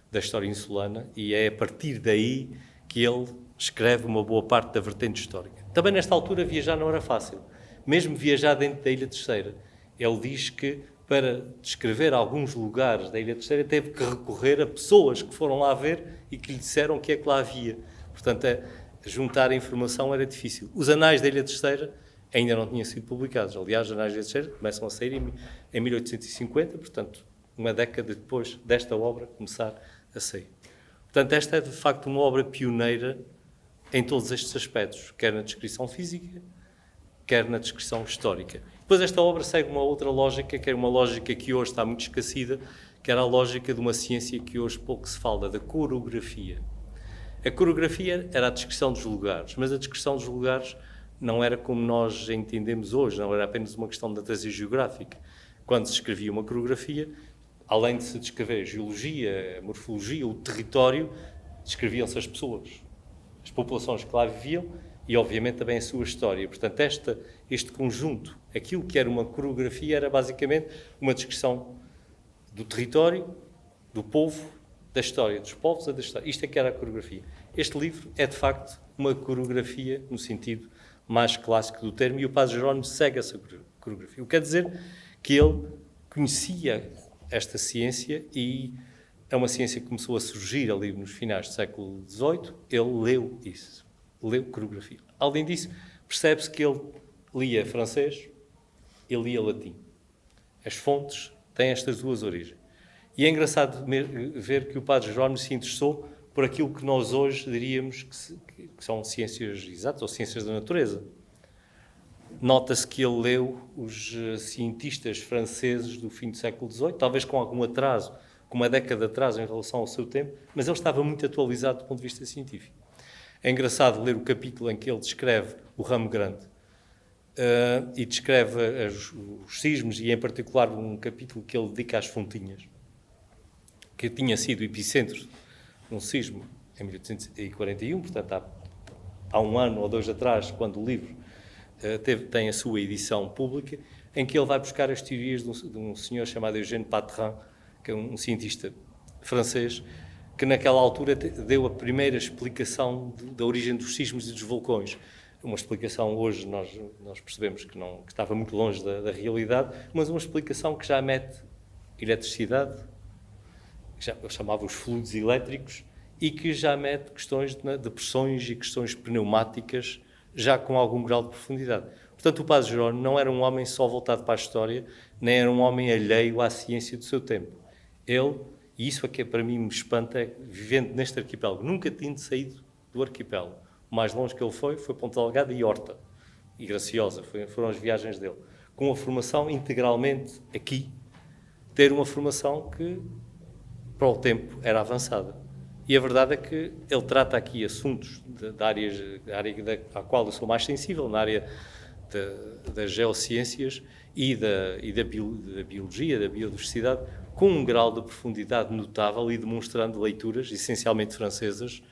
da História Insulana, e é a partir daí que ele escreve uma boa parte da vertente histórica. Também nesta altura viajar não era fácil, mesmo viajar dentro da Ilha Terceira. Ele diz que para descrever alguns lugares da Ilha Terceira teve que recorrer a pessoas que foram lá ver e que lhe disseram o que é que lá havia. Portanto, juntar a informação era difícil. Os anais da Ilha Terceira ainda não tinham sido publicados. Aliás, os anais da Ilha Terceira começam a sair em 1850, portanto, uma década depois desta obra começar a sair. Portanto, esta é de facto uma obra pioneira em todos estes aspectos, quer na descrição física, quer na descrição histórica. Depois esta obra segue uma outra lógica, que é uma lógica que hoje está muito esquecida, que era a lógica de uma ciência que hoje pouco se fala, da coreografia. A coreografia era a descrição dos lugares, mas a descrição dos lugares não era como nós entendemos hoje, não era apenas uma questão de natureza geográfica. Quando se escrevia uma coreografia, além de se descrever a geologia, a morfologia, o território, descreviam-se as pessoas, as populações que lá viviam e, obviamente, também a sua história. Portanto, este conjunto, aquilo que era uma coreografia, era basicamente uma descrição do território, do povo, da história, dos povos, da história. Isto é que era a coreografia. Este livro é, de facto, uma coreografia no sentido mais clássico do termo, e o Padre Jerónimo segue essa coreografia. O que quer dizer que ele conhecia esta ciência, e é uma ciência que começou a surgir ali nos finais do século XVIII. Ele leu isso, leu coreografia. Além disso, percebe-se que ele lia francês e lia latim. As fontes têm estas duas origens. E é engraçado ver que o Padre Jerónimo se interessou por aquilo que nós hoje diríamos que são ciências exatas ou ciências da natureza. Nota-se que ele leu os cientistas franceses do fim do século XVIII, talvez com algum atraso, com uma década de atraso em relação ao seu tempo, mas ele estava muito atualizado do ponto de vista científico. É engraçado ler o capítulo em que ele descreve o Ramo Grande e descreve os sismos, e em particular um capítulo que ele dedica às Fontinhas, que tinha sido epicentro de um sismo em 1841, portanto há um ano ou dois atrás, quando o livro tem a sua edição pública, em que ele vai buscar as teorias de um senhor chamado Eugène Patrin, que é um cientista francês, que naquela altura deu a primeira explicação da origem dos sismos e dos vulcões. Uma explicação hoje nós percebemos que estava muito longe da realidade, mas uma explicação que já mete eletricidade, eu chamava os fluidos elétricos, e que já mete questões de pressões e questões pneumáticas já com algum grau de profundidade. Portanto, o Padre Jerónimo não era um homem só voltado para a história, nem era um homem alheio à ciência do seu tempo. Ele, e isso é que para mim me espanta, é vivendo neste arquipélago, nunca tinha saído do arquipélago. O mais longe que ele foi Ponta Delgada e Horta, e Graciosa, foram as viagens dele. Com a formação integralmente aqui, ter uma formação que, para o tempo, era avançada. E a verdade é que ele trata aqui assuntos da área à qual eu sou mais sensível, na área das geociências e da biologia, da biodiversidade, com um grau de profundidade notável e demonstrando leituras, essencialmente francesas,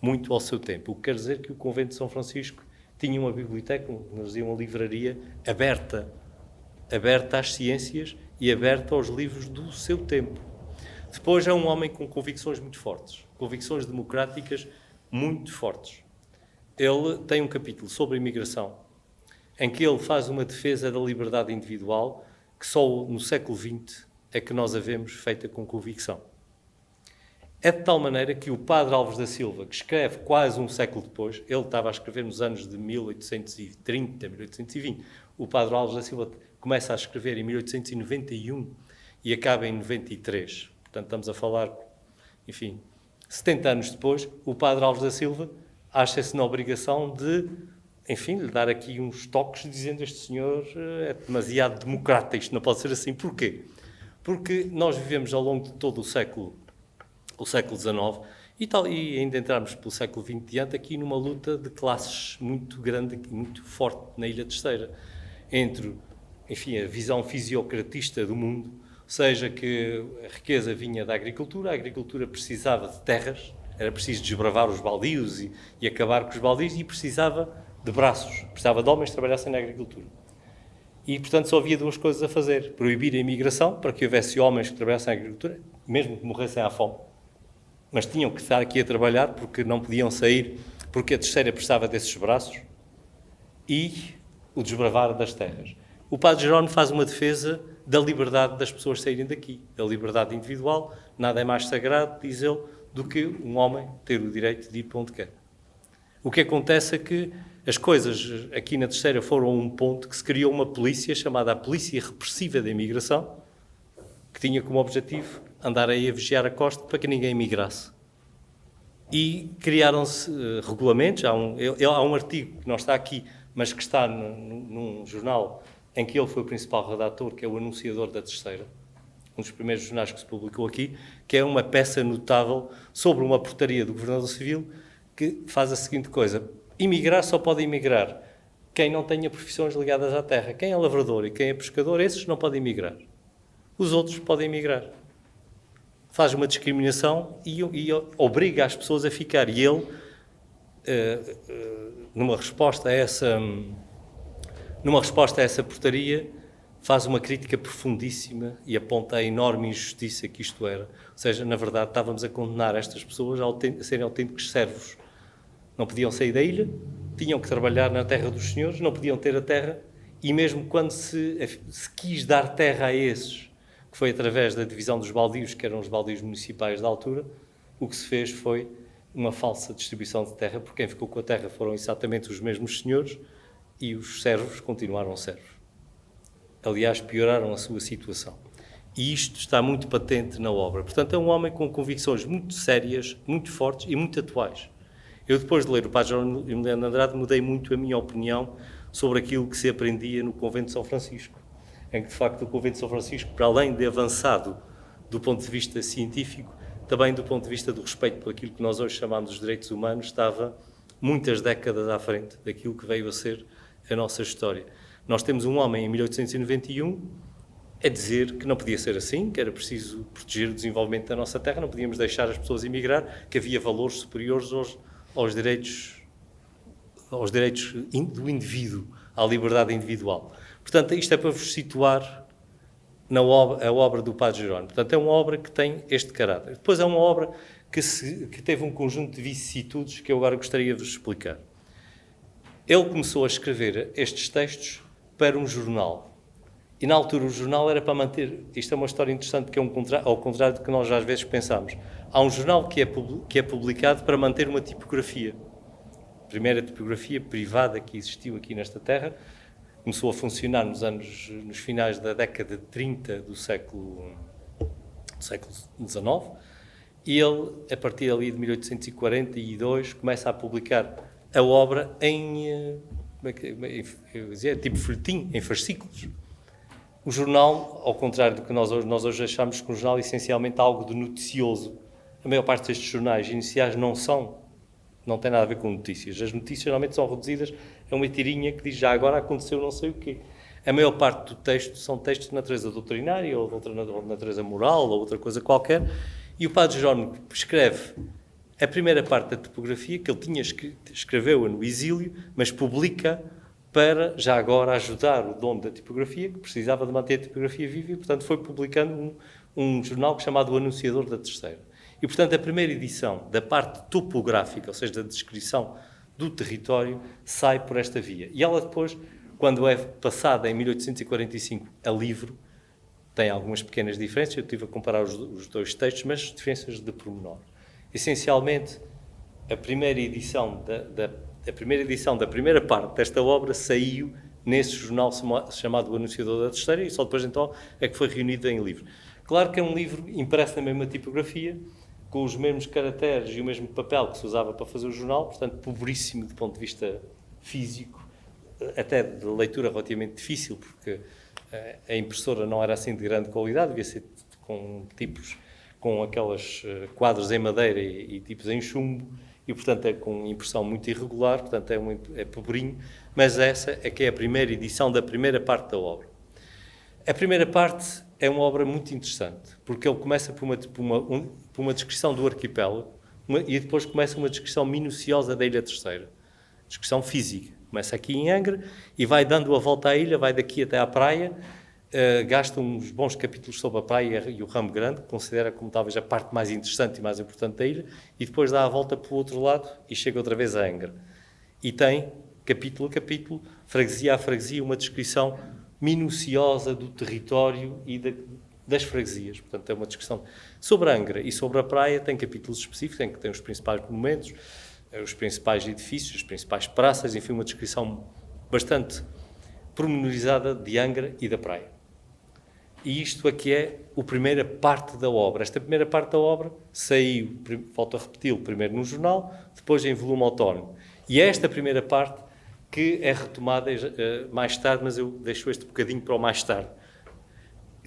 muito ao seu tempo. O que quer dizer que o Convento de São Francisco tinha uma biblioteca, nos dizia, uma livraria aberta às ciências e aberta aos livros do seu tempo. Depois é um homem com convicções muito fortes, convicções democráticas muito fortes. ele tem um capítulo sobre a imigração, em que ele faz uma defesa da liberdade individual que só no século XX é que nós a vemos feita com convicção. É de tal maneira que o padre Alves da Silva, que escreve quase um século depois, ele estava a escrever nos anos de 1830, 1820, o padre Alves da Silva começa a escrever em 1891 e acaba em 93. Portanto, estamos a falar, enfim, 70 anos depois, o padre Alves da Silva acha-se na obrigação de, enfim, lhe dar aqui uns toques dizendo este senhor é demasiado democrata, isto não pode ser assim. Porquê? Porque nós vivemos ao longo de todo o século XIX e ainda entramos pelo século XX diante aqui numa luta de classes muito grande, muito forte na Ilha Terceira, entre, enfim, a visão fisiocratista do mundo, seja que a riqueza vinha da agricultura, a agricultura precisava de terras, era preciso desbravar os baldios e acabar com os baldios, e precisava de braços, precisava de homens que trabalhassem na agricultura. E, portanto, só havia duas coisas a fazer: proibir a imigração, para que houvesse homens que trabalhassem na agricultura, mesmo que morressem à fome, mas tinham que estar aqui a trabalhar porque não podiam sair, porque a Terceira precisava desses braços, e o desbravar das terras. O padre Jerónimo faz uma defesa da liberdade das pessoas saírem daqui, da liberdade individual. Nada é mais sagrado, diz ele, do que um homem ter o direito de ir para onde quer. O que acontece é que as coisas aqui na Terceira foram a um ponto que se criou uma polícia chamada a Polícia Repressiva da Imigração, que tinha como objetivo andar aí a vigiar a costa para que ninguém migrasse. E criaram-se regulamentos. Há um artigo que não está aqui, mas que está num jornal em que ele foi o principal redator, que é o Anunciador da Terceira, um dos primeiros jornais que se publicou aqui, que é uma peça notável sobre uma portaria do Governador Civil que faz a seguinte coisa: imigrar só pode imigrar quem não tenha profissões ligadas à terra. Quem é lavrador e quem é pescador, esses não podem imigrar. Os outros podem imigrar. Faz uma discriminação e obriga as pessoas a ficar. E ele, numa resposta a essa portaria, faz uma crítica profundíssima e aponta a enorme injustiça que isto era. Ou seja, na verdade, estávamos a condenar estas pessoas a serem autênticos servos. Não podiam sair da ilha, tinham que trabalhar na terra dos senhores, não podiam ter a terra, e mesmo quando se quis dar terra a esses, que foi através da divisão dos baldios, que eram os baldios municipais da altura, o que se fez foi uma falsa distribuição de terra, porque quem ficou com a terra foram exatamente os mesmos senhores, e os servos continuaram servos. Aliás, pioraram a sua situação. E isto está muito patente na obra. Portanto, é um homem com convicções muito sérias, muito fortes e muito atuais. Eu, depois de ler o padre Jerónimo de Andrade, mudei muito a minha opinião sobre aquilo que se aprendia no Convento de São Francisco, em que, de facto, o Convento de São Francisco, para além de avançado do ponto de vista científico, também do ponto de vista do respeito por aquilo que nós hoje chamamos de direitos humanos, estava muitas décadas à frente daquilo que veio a ser a nossa história. Nós temos um homem em 1891 a dizer que não podia ser assim, que era preciso proteger o desenvolvimento da nossa terra, não podíamos deixar as pessoas emigrar, que havia valores superiores aos direitos do indivíduo, à liberdade individual. Portanto, isto é para vos situar a obra do padre Jerónimo. Portanto, é uma obra que tem este caráter. Depois é uma obra que teve um conjunto de vicissitudes que eu agora gostaria de vos explicar. Ele começou a escrever estes textos para um jornal. E na altura o jornal era para manter... Isto é uma história interessante, que é ao contrário do que nós às vezes pensamos. Há um jornal que é publicado para manter uma tipografia. A primeira tipografia privada que existiu aqui nesta terra. Começou a funcionar nos finais da década de 30 do século XIX. E ele, a partir ali de 1842, começa a publicar a obra tipo folhetim, em fascículos. O jornal, ao contrário do que nós hoje achamos que o jornal é essencialmente algo de noticioso. A maior parte destes jornais iniciais não tem nada a ver com notícias. As notícias geralmente são reduzidas a uma tirinha que diz já agora aconteceu não sei o quê. A maior parte do texto são textos de natureza doutrinária ou de natureza moral ou outra coisa qualquer. E o padre Jerónimo escreve a primeira parte da tipografia, que ele escreveu-a no exílio, mas publica para, já agora, ajudar o dono da tipografia, que precisava de manter a tipografia viva, e, portanto, foi publicando um jornal chamado O Anunciador da Terceira. E, portanto, a primeira edição da parte topográfica, ou seja, da descrição do território sai por esta via. E ela depois, quando é passada em 1845 a livro, tem algumas pequenas diferenças. Eu estive a comparar os dois textos, mas diferenças de pormenor. Essencialmente, a primeira edição da primeira parte desta obra saiu nesse jornal chamado O Anunciador da Terceira, e só depois então é que foi reunido em livro. Claro que é um livro impresso na mesma tipografia, com os mesmos caracteres e o mesmo papel que se usava para fazer o jornal, portanto, pobríssimo do ponto de vista físico, até de leitura relativamente difícil, porque a impressora não era assim de grande qualidade, devia ser com aquelas quadros em madeira e tipos em chumbo, e, portanto, é com impressão muito irregular, portanto, é pobrinho, mas essa é que é a primeira edição da primeira parte da obra. A primeira parte é uma obra muito interessante, porque ele começa por uma descrição do arquipélago e depois começa uma descrição minuciosa da Ilha Terceira, descrição física. Começa aqui em Angra e vai dando a volta à ilha, vai daqui até à praia, gasta uns bons capítulos sobre a praia e o Ramo Grande, que considera como talvez a parte mais interessante e mais importante da ilha, e depois dá a volta para o outro lado e chega outra vez a Angra. E tem, capítulo a capítulo, freguesia a freguesia, uma descrição minuciosa do território e das freguesias. Portanto, é uma descrição sobre a Angra e sobre a praia, tem capítulos específicos, em que tem os principais monumentos, os principais edifícios, as principais praças, enfim, uma descrição bastante pormenorizada de Angra e da praia. E isto aqui é a primeira parte da obra. Esta primeira parte da obra saiu, volto a repeti-lo, primeiro no jornal, depois em volume autónomo. E é esta primeira parte que é retomada mais tarde, mas eu deixo este bocadinho para o mais tarde.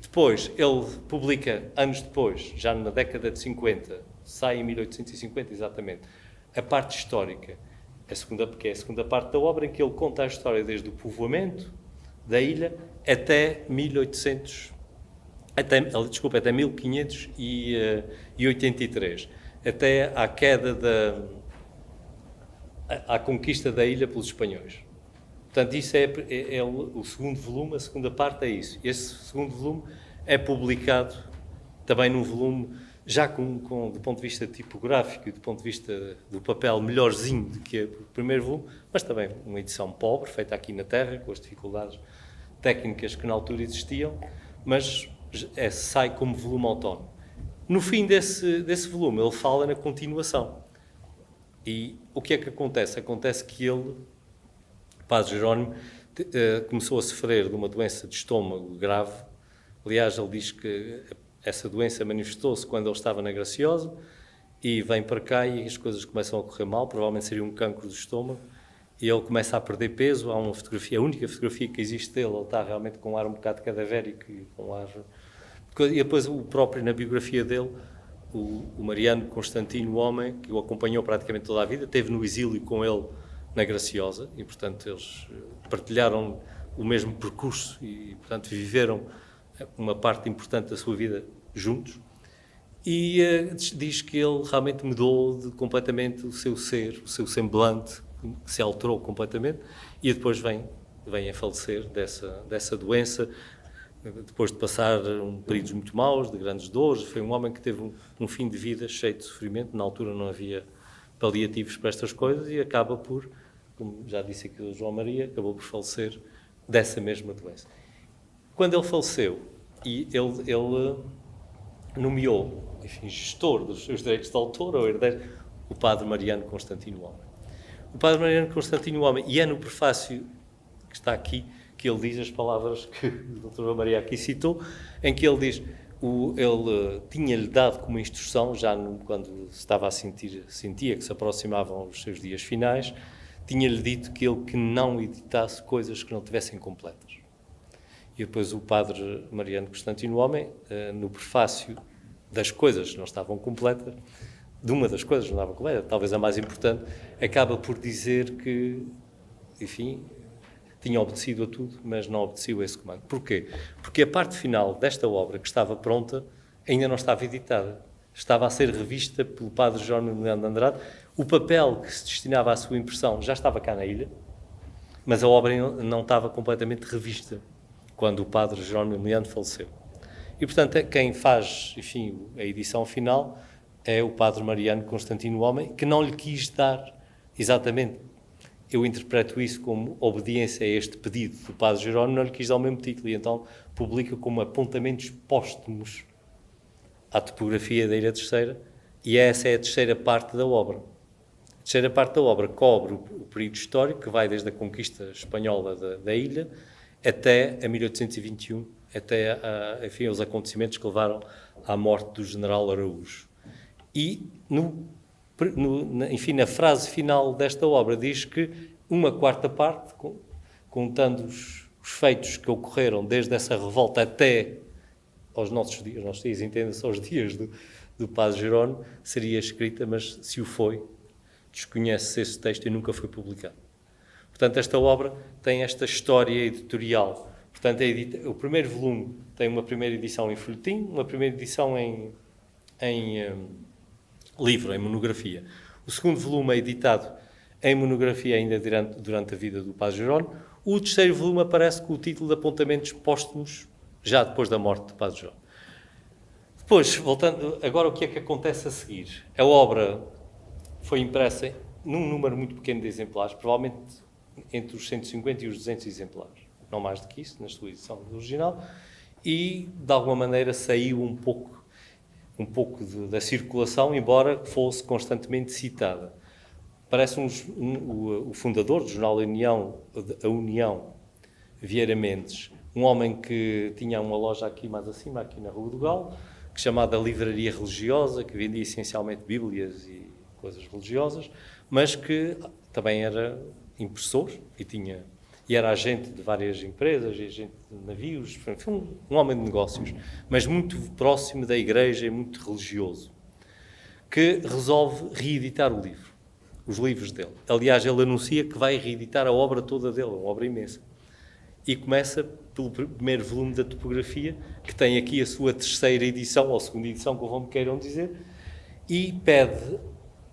Depois, ele publica, anos depois, já na década de 50, sai em 1850 exatamente, a parte histórica, que é a segunda parte da obra, em que ele conta a história desde o povoamento da ilha até 1583, até à queda à conquista da ilha pelos espanhóis. Portanto, isso é o segundo volume, a segunda parte é isso. Esse segundo volume é publicado também num volume já do ponto de vista tipográfico e do ponto de vista do papel melhorzinho do que o primeiro volume, mas também uma edição pobre, feita aqui na terra, com as dificuldades técnicas que na altura existiam, mas sai como volume autónomo. No fim desse volume, ele fala na continuação. E o que é que acontece? Acontece que ele, o Padre Jerónimo, começou a sofrer de uma doença de estômago grave. Aliás, ele diz que essa doença manifestou-se quando ele estava na Graciosa e vem para cá e as coisas começam a correr mal, provavelmente seria um cancro do estômago, e ele começa a perder peso. Há uma fotografia, a única fotografia que existe dele, ele está realmente com um ar um bocado cadavérico e com um ar... E depois o próprio, na biografia dele, o Mariano Constantino, o homem, que o acompanhou praticamente toda a vida, esteve no exílio com ele na Graciosa e, portanto, eles partilharam o mesmo percurso e, portanto, viveram uma parte importante da sua vida juntos, e diz que ele realmente mudou completamente o seu ser, o seu semblante, que se alterou completamente, e depois vem a falecer dessa doença, depois de passar períodos muito maus, de grandes dores. Foi um homem que teve um fim de vida cheio de sofrimento. Na altura não havia paliativos para estas coisas e acaba por, como já disse aqui o João Maria, acabou por falecer dessa mesma doença. Quando ele faleceu, e ele nomeou, enfim, gestor dos seus direitos de autor, ou herdeiro, o Padre Mariano Constantino Homem. O Padre Mariano Constantino Homem, e é no prefácio que está aqui, que ele diz as palavras que o Dr. João Maria aqui citou, em que ele diz, ele tinha-lhe dado como instrução, já quando estava sentia que se aproximavam os seus dias finais, tinha-lhe dito que ele que não editasse coisas que não tivessem completas. E depois o Padre Mariano Constantino Homem, no prefácio das coisas que não estavam completas, de uma das coisas que não estava completa, talvez a mais importante, acaba por dizer que, enfim, tinha obedecido a tudo, mas não obedeceu a esse comando. Porquê? Porque a parte final desta obra, que estava pronta, ainda não estava editada. Estava a ser revista pelo Padre Jerónimo de Andrade. O papel que se destinava à sua impressão já estava cá na ilha, mas a obra não estava completamente revista quando o Padre Jerónimo Leandro faleceu. E, portanto, quem faz, enfim, a edição final é o Padre Mariano Constantino Homem, que não lhe quis dar exatamente eu interpreto isso como obediência a este pedido do Padre Jerónimo, não lhe quis dar o mesmo título, e então publica como apontamentos póstumos à topografia da Ilha Terceira, e essa é a terceira parte da obra. A terceira parte da obra cobre o período histórico, que vai desde a conquista espanhola da ilha até a 1821, até enfim, os acontecimentos que levaram à morte do general Araújo. E, enfim, na frase final desta obra, diz que uma quarta parte, contando os feitos que ocorreram desde essa revolta até aos nossos dias, entenda-se, aos dias do Padre Jerónimo, seria escrita, mas se o foi, desconhece-se esse texto e nunca foi publicado. Portanto, esta obra tem esta história editorial. Portanto, o primeiro volume tem uma primeira edição em folhetim, uma primeira edição em livro, em monografia. O segundo volume é editado em monografia ainda durante a vida do Padre Jerónimo. O terceiro volume aparece com o título de Apontamentos Póstumos, já depois da morte do Padre Jerónimo. Depois, voltando, agora o que é que acontece a seguir? A obra foi impressa num número muito pequeno de exemplares, provavelmente entre os 150 e os 200 exemplares, não mais do que isso, na sua edição original, e, de alguma maneira, saiu um pouco da circulação, embora fosse constantemente citada. Parece o fundador do jornal A União, Vieira Mendes, um homem que tinha uma loja aqui mais acima, aqui na Rua do Galo, chamada Livraria Religiosa, que vendia essencialmente bíblias e coisas religiosas, mas que também era impressor e era agente de várias empresas, e agente de navios, foi um homem de negócios, mas muito próximo da igreja e muito religioso, que resolve reeditar os livros dele. Aliás, ele anuncia que vai reeditar a obra toda dele, uma obra imensa. E começa pelo primeiro volume da topografia, que tem aqui a sua terceira edição, ou segunda edição, como me queiram dizer, e pede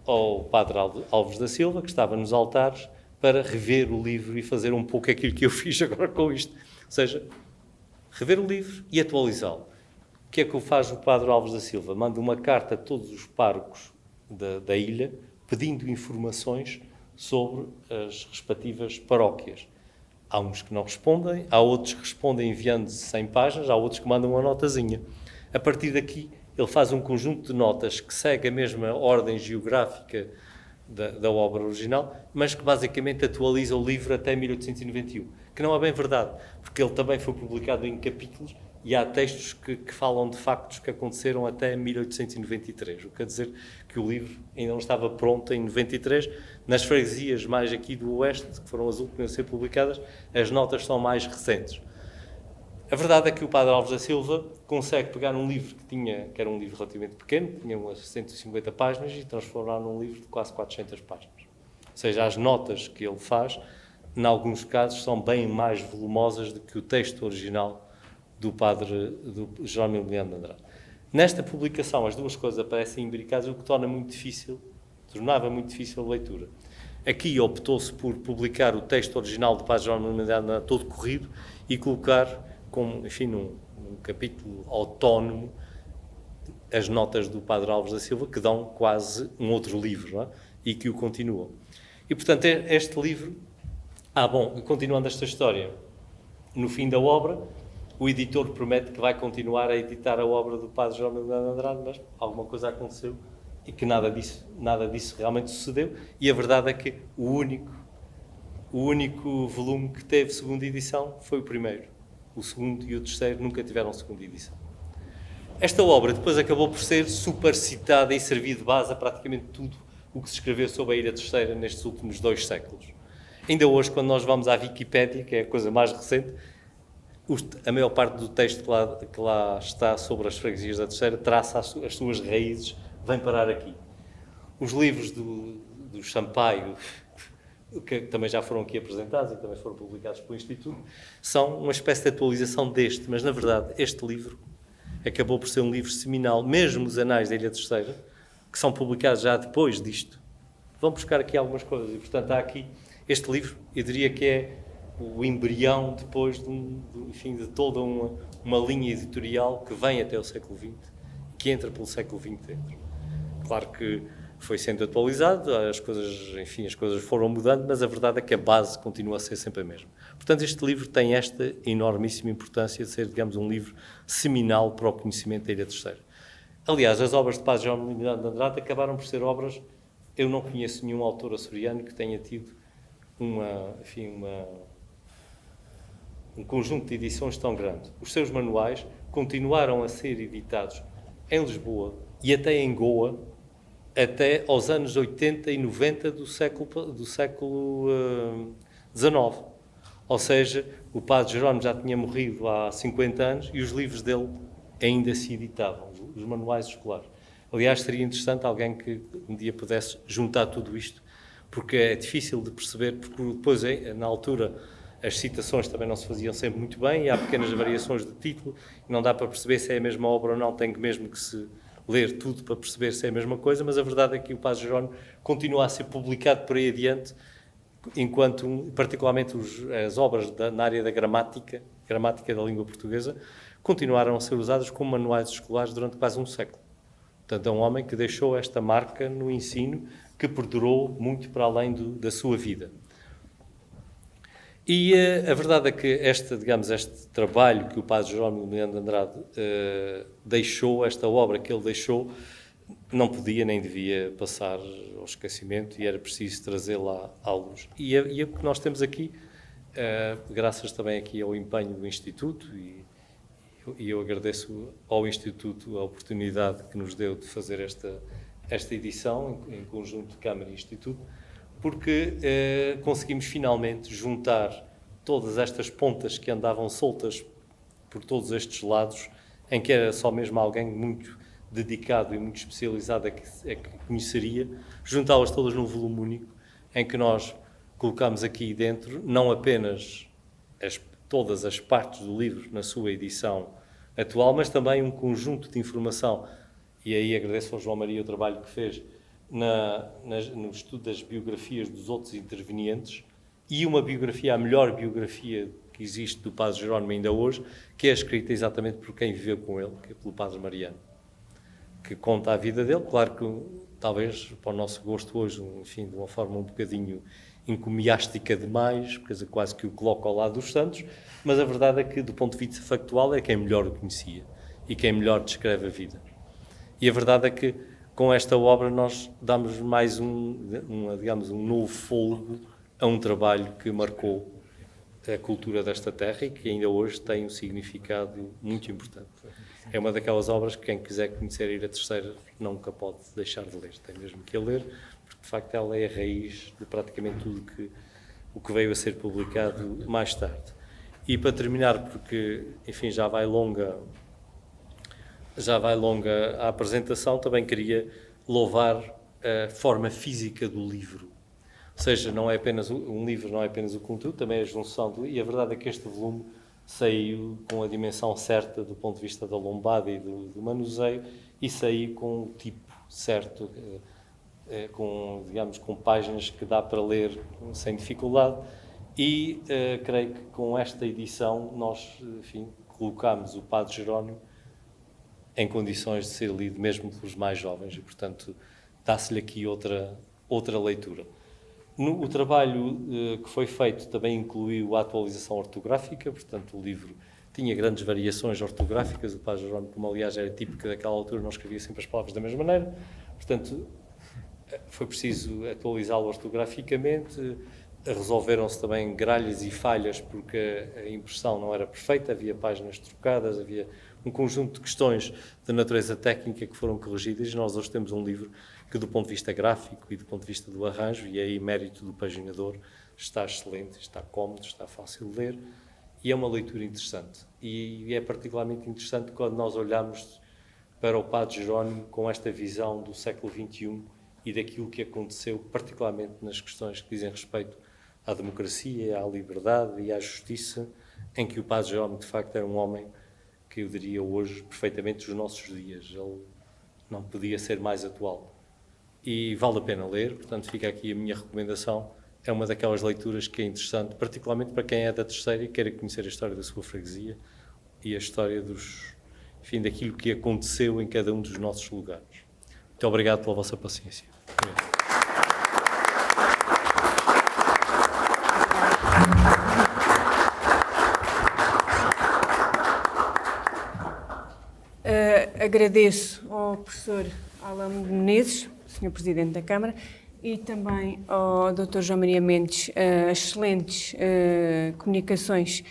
ao Padre Alves da Silva, que estava nos altares, para rever o livro e fazer um pouco aquilo que eu fiz agora com isto. Ou seja, rever o livro e atualizá-lo. O que é que faz o Padre Alves da Silva? Manda uma carta a todos os párocos da ilha, pedindo informações sobre as respectivas paróquias. Há uns que não respondem, há outros que respondem enviando 100 páginas, há outros que mandam uma notazinha. A partir daqui, ele faz um conjunto de notas que segue a mesma ordem geográfica da obra original, mas que basicamente atualiza o livro até 1891, que não é bem verdade, porque ele também foi publicado em capítulos e há textos que falam de factos que aconteceram até 1893, o que quer dizer que o livro ainda não estava pronto em 93. Nas freguesias mais aqui do Oeste, que foram as últimas a ser publicadas, as notas são mais recentes. A verdade é que o Padre Alves da Silva consegue pegar um livro que era um livro relativamente pequeno, tinha umas 150 páginas, e transformar num livro de quase 400 páginas. Ou seja, as notas que ele faz, em alguns casos, são bem mais volumosas do que o texto original do Jerónimo Emiliano de Andrade. Nesta publicação, as duas coisas aparecem imbricadas, o que tornava muito difícil a leitura. Aqui optou-se por publicar o texto original do Padre Jerónimo Emiliano de Andrade todo corrido e colocar como, enfim, num capítulo autónomo, as notas do Padre Alves da Silva, que dão quase um outro livro, não é? E que o continuam. E, portanto, este livro... continuando esta história, no fim da obra, o editor promete que vai continuar a editar a obra do Padre Jerónimo de Andrade, mas alguma coisa aconteceu e que nada disso realmente sucedeu, e a verdade é que o único volume que teve segunda edição foi o primeiro. O segundo e o terceiro nunca tiveram segunda edição. Esta obra depois acabou por ser super citada e servir de base a praticamente tudo o que se escreveu sobre a Ilha Terceira nestes últimos 2 séculos. Ainda hoje, quando nós vamos à Wikipédia, que é a coisa mais recente, a maior parte do texto que lá está sobre as freguesias da Terceira traça as suas raízes, vem parar aqui. Os livros do Sampaio, que também já foram aqui apresentados e também foram publicados pelo Instituto, são uma espécie de atualização deste, mas na verdade este livro acabou por ser um livro seminal. Mesmo os Anais da Ilha Terceira, que são publicados já depois disto, vão buscar aqui algumas coisas, e portanto há aqui este livro, eu diria que é o embrião depois de toda uma linha editorial que vem até o século XX, que entra pelo século XX dentro. Claro que foi sendo atualizado, as coisas foram mudando, mas a verdade é que a base continua a ser sempre a mesma. Portanto, este livro tem esta enormíssima importância de ser, digamos, um livro seminal para o conhecimento da Ilha Terceira. Aliás, as obras de Padre Jerónimo de Andrade acabaram por ser obras. Eu não conheço nenhum autor açoriano que tenha tido um conjunto de edições tão grande. Os seus manuais continuaram a ser editados em Lisboa e até em Goa, até aos anos 80 e 90 do século XIX. Ou seja, o Padre Jerónimo já tinha morrido há 50 anos e os livros dele ainda se editavam, os manuais escolares. Aliás, seria interessante alguém que um dia pudesse juntar tudo isto, porque é difícil de perceber, porque depois, na altura, as citações também não se faziam sempre muito bem e há pequenas variações de título e não dá para perceber se é a mesma obra ou não, tem que mesmo que se ler tudo para perceber se é a mesma coisa, mas a verdade é que o Padre Jerónimo continua a ser publicado por aí adiante, enquanto, particularmente, as obras na área da gramática da língua portuguesa, continuaram a ser usadas como manuais escolares durante quase um século. Portanto, é um homem que deixou esta marca no ensino que perdurou muito para além da sua vida. E a verdade é que este trabalho que o Padre Jerónimo de Andrade deixou, esta obra que ele deixou, não podia nem devia passar ao esquecimento e era preciso trazê-la à luz. E o que nós temos aqui, graças também aqui ao empenho do Instituto, e eu agradeço ao Instituto a oportunidade que nos deu de fazer esta edição, em conjunto de Câmara e Instituto, porque conseguimos finalmente juntar todas estas pontas que andavam soltas por todos estes lados, em que era só mesmo alguém muito dedicado e muito especializado a que conheceria, juntá-las todas num volume único, em que nós colocamos aqui dentro não apenas todas as partes do livro na sua edição atual, mas também um conjunto de informação, e aí agradeço ao João Maria o trabalho que fez no estudo das biografias dos outros intervenientes, e uma biografia, a melhor biografia que existe do Padre Jerónimo ainda hoje, que é escrita exatamente por quem viveu com ele, que é pelo Padre Mariano, que conta a vida dele, claro que talvez para o nosso gosto hoje, enfim, de uma forma um bocadinho encomiástica demais, quase que o coloca ao lado dos santos, mas a verdade é que, do ponto de vista factual, é quem melhor o conhecia e quem melhor descreve a vida. E a verdade é que, com esta obra, nós damos mais digamos, um novo fôlego a um trabalho que marcou a cultura desta terra e que ainda hoje tem um significado muito importante. É uma daquelas obras que quem quiser conhecer a Ilha Terceira nunca pode deixar de ler, tem mesmo que a ler, porque de facto ela é a raiz de praticamente tudo o que veio a ser publicado mais tarde. E para terminar, porque enfim já vai longa a apresentação, também queria louvar a forma física do livro. Ou seja, não é apenas um livro, não é apenas o conteúdo, também é a junção e a verdade é que este volume saiu com a dimensão certa do ponto de vista da lombada e do manuseio e saiu com o tipo certo, com páginas que dá para ler sem dificuldade e creio que com esta edição nós, enfim, colocamos o Padre Jerónimo em condições de ser lido mesmo pelos mais jovens e, portanto, dá-se-lhe aqui outra leitura. O trabalho que foi feito também incluiu a atualização ortográfica, portanto o livro tinha grandes variações ortográficas, o Padre Jerónimo, como aliás era típico daquela altura, não escrevia sempre as palavras da mesma maneira, portanto foi preciso atualizá-lo ortograficamente, resolveram-se também gralhas e falhas porque a impressão não era perfeita, havia páginas trocadas, havia um conjunto de questões de natureza técnica que foram corrigidas e nós hoje temos um livro que do ponto de vista gráfico e do ponto de vista do arranjo, e aí mérito do paginador, está excelente, está cómodo, está fácil de ler e é uma leitura interessante. E é particularmente interessante quando nós olhamos para o Padre Jerónimo com esta visão do século XXI e daquilo que aconteceu, particularmente nas questões que dizem respeito à democracia, à liberdade e à justiça, em que o Padre Jerónimo de facto era um homem que eu diria hoje perfeitamente dos nossos dias. Ele não podia ser mais atual. E vale a pena ler, portanto fica aqui a minha recomendação. É uma daquelas leituras que é interessante, particularmente para quem é da Terceira e queira conhecer a história da sua freguesia e a história daquilo que aconteceu em cada um dos nossos lugares. Muito obrigado pela vossa paciência. Agradeço ao professor Alain Menezes, Sr. Presidente da Câmara, e também ao Dr. João Maria Mendes, excelentes comunicações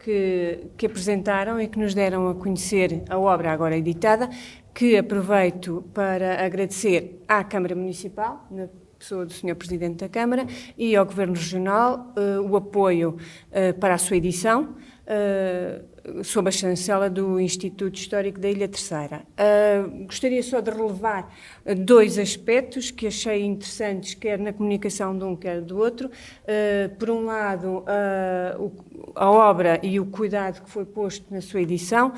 que apresentaram e que nos deram a conhecer a obra agora editada, que aproveito para agradecer à Câmara Municipal, na pessoa do Sr. Presidente da Câmara, e ao Governo Regional o apoio para a sua edição, sob a chancela do Instituto Histórico da Ilha Terceira. Gostaria só de relevar dois aspectos que achei interessantes, quer na comunicação de um, quer do outro. Por um lado, a obra e o cuidado que foi posto na sua edição,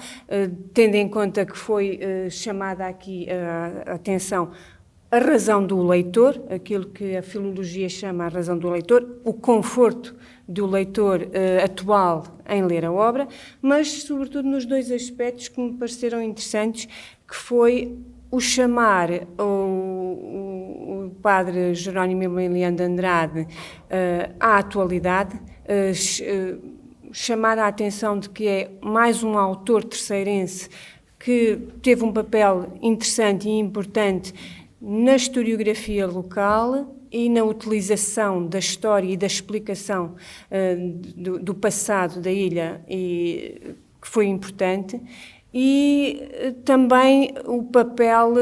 tendo em conta que foi chamada aqui a atenção a razão do leitor, aquilo que a filologia chama a razão do leitor, o conforto do leitor atual em ler a obra, mas sobretudo nos dois aspectos que me pareceram interessantes, que foi o chamar o padre Jerónimo Emiliano de Andrade à atualidade, chamar a atenção de que é mais um autor terceirense que teve um papel interessante e importante na historiografia local e na utilização da história e da explicação do passado da ilha, que foi importante, e também o papel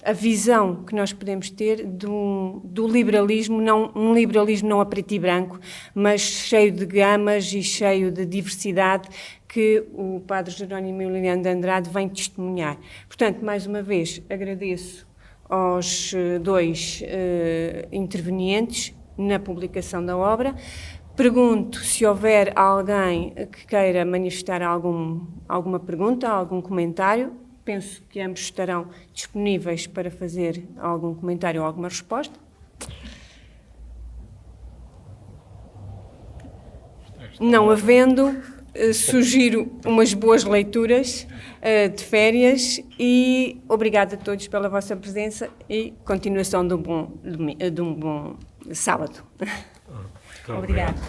a visão que nós podemos ter do liberalismo, um liberalismo não a preto e branco, mas cheio de gamas e cheio de diversidade, que o padre Jerónimo Emiliano de Andrade vem testemunhar. Portanto, mais uma vez, agradeço aos dois intervenientes na publicação da obra. Pergunto se houver alguém que queira manifestar alguma pergunta, algum comentário. Penso que ambos estarão disponíveis para fazer algum comentário ou alguma resposta. Não havendo, sugiro umas boas leituras de férias e obrigado a todos pela vossa presença e continuação de um bom sábado. Obrigada.